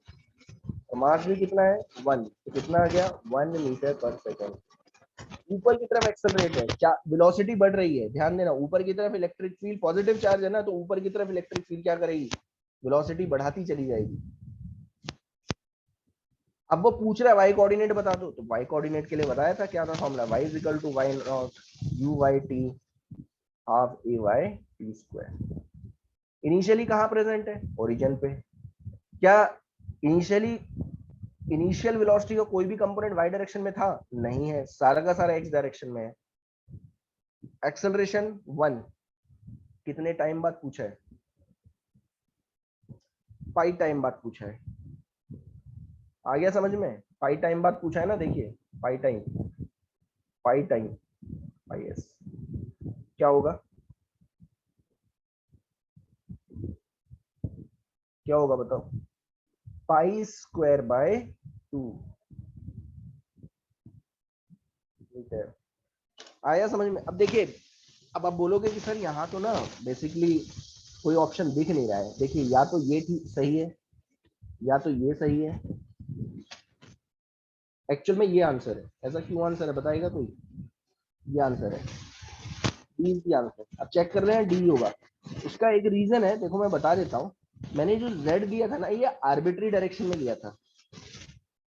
और मास भी कितना है 1, तो कितना आ गया 1 मीटर पर सेकेंड। ऊपर की तरफ एक्सेलरेट है, क्या वेलोसिटी बढ़ रही है, ध्यान देना, ऊपर की तरफ इलेक्ट्रिक फील्ड पॉजिटिव चार्ज है ना, तो ऊपर की तरफ इलेक्ट्रिक फील्ड क्या करेगी, वेलोसिटी बढ़ाती चली जाएगी। अब वो पूछ रहा है वाई कोऑर्डिनेट बता दो, तो वाई कोऑर्डिनेट के लिए बताया था क्या था formula, y is equal to y naught u y t half a Y t square. Initially कहाँ प्रेजेंट है, ओरिजिन पे, क्या इनिशियली इनिशियल वेलोसिटी का कोई भी कंपोनेंट वाई डायरेक्शन में था, नहीं है, सारा का सारा एक्स डायरेक्शन में है। एक्सेलरेशन 1, कितने टाइम बाद पूछा है, पाई टाइम बाद पूछा है, आ गया समझ में, पाई टाइम बाद पूछा है ना, देखिए पाई टाइम, पाई टाइम, पाई एस, क्या होगा, क्या होगा बताओ, पाई स्क्वायर बाय 2, ठीक है, आया समझ में? अब देखिए, अब आप बोलोगे कि सर यहाँ तो ना बेसिकली कोई ऑप्शन दिख नहीं रहा है। देखिए, या तो ये ठीक सही है या तो ये सही है। एक्चुअल में ये आंसर है। ऐसा क्यों आंसर है बताएगा कोई? ये आंसर है, डी की आंसर। अब चेक कर रहे हैं डी होगा। उसका एक रीजन है, देखो मैं बता देता हूँ। मैंने जो z दिया था ना, ये आर्बिट्री डायरेक्शन में लिया था।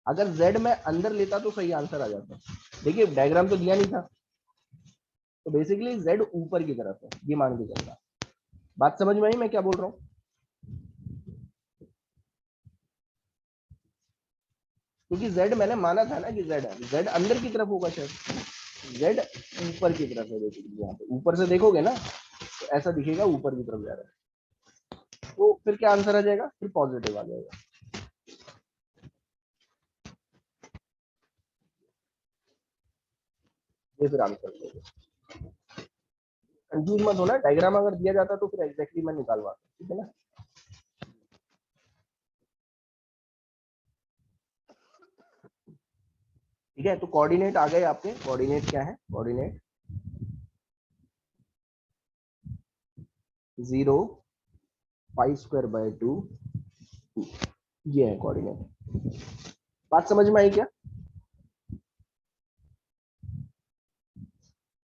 अगर z मैं अंदर लेता तो सही आंसर आ जाता। देखिए डायग्राम तो दिया नहीं था, तो बेसिकली z ऊपर की तरफ है, ये मान के चलना। बात समझ में आई मैं क्या बोल रहा हूँ? क्योंकि z मैंने माना था ना कि z अंदर की तरफ होगा शायद, z ऊपर की तरफ है। बेसिकली यहाँ पे ऊपर से देखोगे ना तो ऐसा दिखेगा ऊपर की तरफ जा रहा है, तो फिर क्या आंसर आ जाएगा? फिर पॉजिटिव आ जाएगा। ये फिर आंसर देगा। कंफ्यूज मत होना, डायग्राम अगर दिया जाता तो फिर एग्जैक्टली मैं निकालवाता, ठीक है ना? ठीक है, तो कोऑर्डिनेट आ गए आपके। कोऑर्डिनेट क्या है? कोऑर्डिनेट 0, पाई स्क्वायर बाय 2, ये है कोऑर्डिनेट। बात समझ में आई क्या?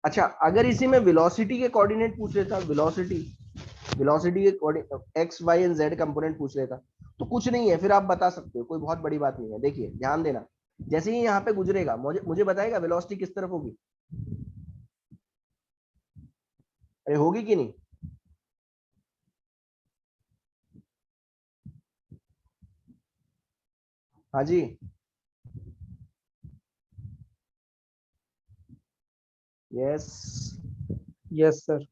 अच्छा, अगर इसी में वेलोसिटी के कोऑर्डिनेट पूछ लेता, वेलोसिटी के x y and z component पूछ लेता, तो कुछ नहीं है, फिर आप बता सकते हो, कोई बहुत बड़ी बात नहीं है। देखिए ध्यान देना, जैसे ही यहाँ पे गुजरेगा मुझे मुझे बताएगा वेलोसिटी किस तरफ होगी। अरे होगी कि नहीं? हाँ जी, यस। Yes sir.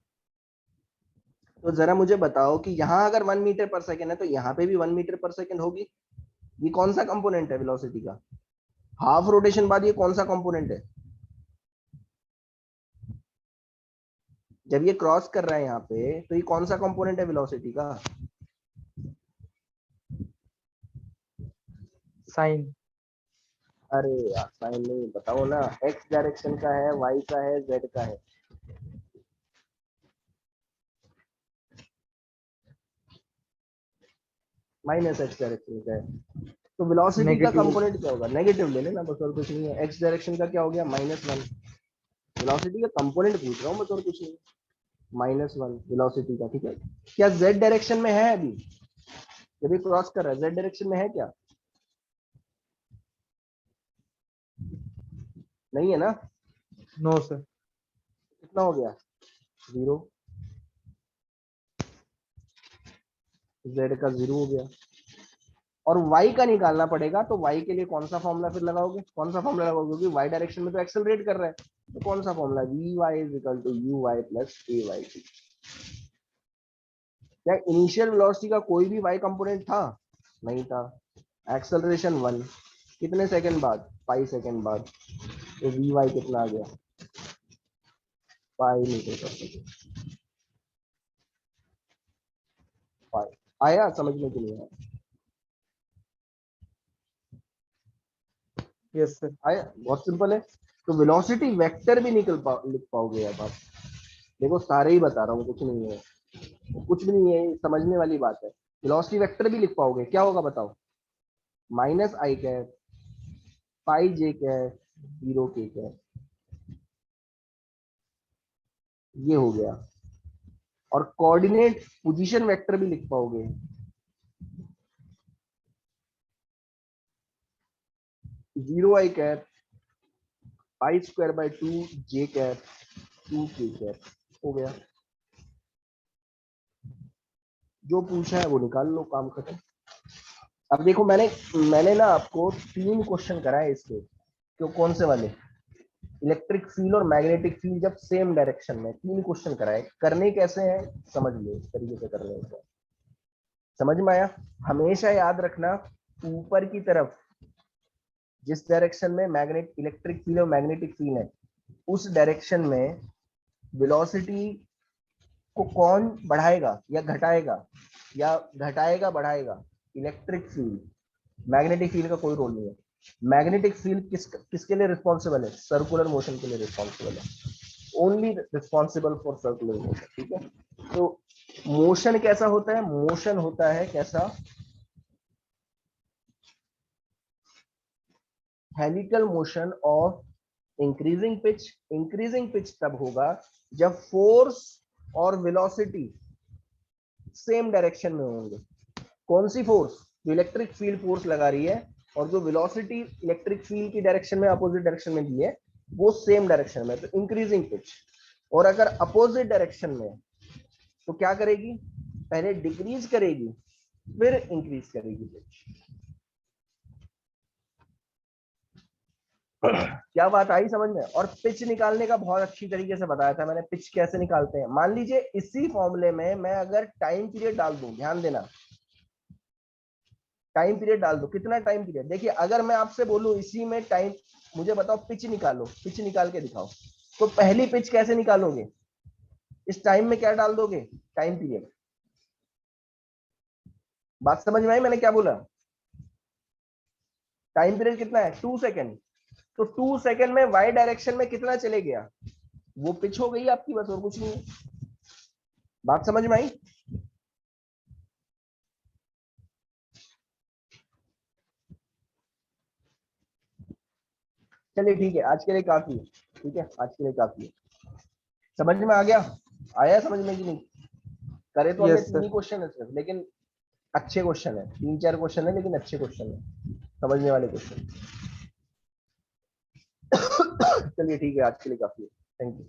तो जरा मुझे बताओ कि यहाँ अगर 1 मीटर पर सेकेंड है तो यहाँ पे भी 1 मीटर पर सेकेंड होगी। ये कौन सा कंपोनेंट है वेलोसिटी का? हाफ रोटेशन बाद ये कौन सा कंपोनेंट है? जब ये क्रॉस कर रहा है यहाँ पे तो ये कौन सा कंपोनेंट है वेलोसिटी का? साइन। अरे यार साइन नहीं, बताओ ना। एक्स डायरेक्शन का है, वाई का है, जेड का है? माइनस एक्स डायरेक्शन का है। तो वेलोसिटी का नेगेटिव। कंपोनेंट क्या होगा? नेगेटिव ले लेना बस, और कुछ नहीं है। एक्स डायरेक्शन का क्या हो गया? -1। वेलोसिटी का कंपोनेंट पूछ रहा हूँ बस, और कुछ नहीं। -1 वेलोसिटी का, ठीक है। क्या जेड डायरेक्शन में है अभी? जब ये क्रॉस कर रहा है जेड डायरेक्शन में है क्या? नहीं है ना? No sir. कितना हो गया? 0। जेड का 0 हो गया। और y का निकालना पड़ेगा, तो y के लिए कौन सा फॉर्मूला फिर लगाओगे? कौन सा फॉर्मूला लगाओगे? क्योंकि y डायरेक्शन में तो एक्सेलरेट कर रहा है, तो कौन सा formula? vy is equal to uy plus ay। क्या इनिशियल वेलोसिटी का कोई भी y कंपोनेंट था? नहीं था। एक्सेलरेशन 1, कितने सेकंड बाद? 5 सेकंड बाद। तो vy कितना आ गया? 5 मीटर पर सेकंड। 5 आया समझने के लिए? Yes sir. आया, बहुत सिंपल है। तो वेलोसिटी वेक्टर भी लिख पाओगे अब आप। देखो सारे ही बता रहा हूँ, कुछ नहीं है, कुछ भी नहीं है, ये समझने वाली बात है। वेलोसिटी वेक्टर भी लिख पाओगे। क्या होगा बताओ? -i cap, pi J cap, 0 के कैप, ये हो गया। और कोऑर्डिनेट पोजीशन वेक्टर भी लिख पाओगे। 0 i cap, pi square by 2 J cap, 2 के कैप, हो गया। जो पूछा है वो निकाल लो, काम खत्म। अब देखो, मैंने ना आपको 3 क्वेश्चन कराए इसके। क्यों? कौन से वाले? इलेक्ट्रिक फील्ड और मैग्नेटिक फील्ड जब सेम डायरेक्शन में, 3 क्वेश्चन कराए। करने कैसे हैं समझ लो, इस तरीके से करने हैं। समझ में आया? हमेशा याद रखना, ऊपर की तरफ जिस डायरेक्शन में इलेक्ट्रिक फील्ड और मैग्नेटिक फील्ड है, उस डायरेक्शन में वेलोसिटी को कौन बढ़ाएगा या घटाएगा, या घटाएगा बढ़ाएगा? Electric field. मैग्नेटिक फील्ड का कोई रोल नहीं है। मैग्नेटिक फील्ड किसके लिए रिस्पॉन्सिबल है? सर्कुलर मोशन के लिए रिस्पॉन्सिबल है, only responsible for circular motion. ठीक है, तो मोशन कैसा होता है? मोशन होता है कैसा? Helical motion of increasing pitch. Increasing pitch तब होगा जब फोर्स और वेलोसिटी सेम डायरेक्शन में होंगे। कौन सी फोर्स? जो इलेक्ट्रिक फील्ड फोर्स लगा रही है और जो वेलोसिटी इलेक्ट्रिक फील्ड की डायरेक्शन में अपोजिट डायरेक्शन में दी है वो सेम डायरेक्शन में, तो इंक्रीजिंग पिच। और अगर अपोजिट डायरेक्शन में तो क्या करेगी? पहले डिक्रीज करेगी फिर इंक्रीज करेगी पिच। क्या बात आई समझ में? और पिच निकालने का बहुत अच्छी तरीके से बताया था मैंने, पिच कैसे निकालते हैं। मान लीजिए इसी फॉर्मूले में मैं अगर टाइम पीरियड डाल दूं, ध्यान देना, टाइम पीरियड डाल दो। कितना टाइम पीरियड? देखिए अगर मैं आपसे बोलूं इसी में टाइम, मुझे बताओ पिच निकालो, पिच निकाल के दिखाओ, तो पहली पिच कैसे निकालोगे? इस टाइम में क्या डाल दोगे? Time period. बात समझ में आई मैंने क्या बोला? टाइम पीरियड कितना है? 2 सेकेंड। तो 2 सेकेंड में वाई डायरेक्शन में कितना चले गया? वो पिच हो गई आपकी, बस और कुछ नहीं है। बात समझ में आई? चलिए ठीक है, आज के लिए काफी है। ठीक है, आज के लिए काफी है। समझ में आ गया? आया समझ में कि नहीं? करे तो हमने यस 3 ही सर। क्वेश्चन है सिर्फ, लेकिन अच्छे क्वेश्चन है। 3-4 क्वेश्चन है लेकिन अच्छे क्वेश्चन है, समझने वाले क्वेश्चन। चलिए ठीक है, आज के लिए काफी है। Thank you.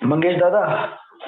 मंगेश दादा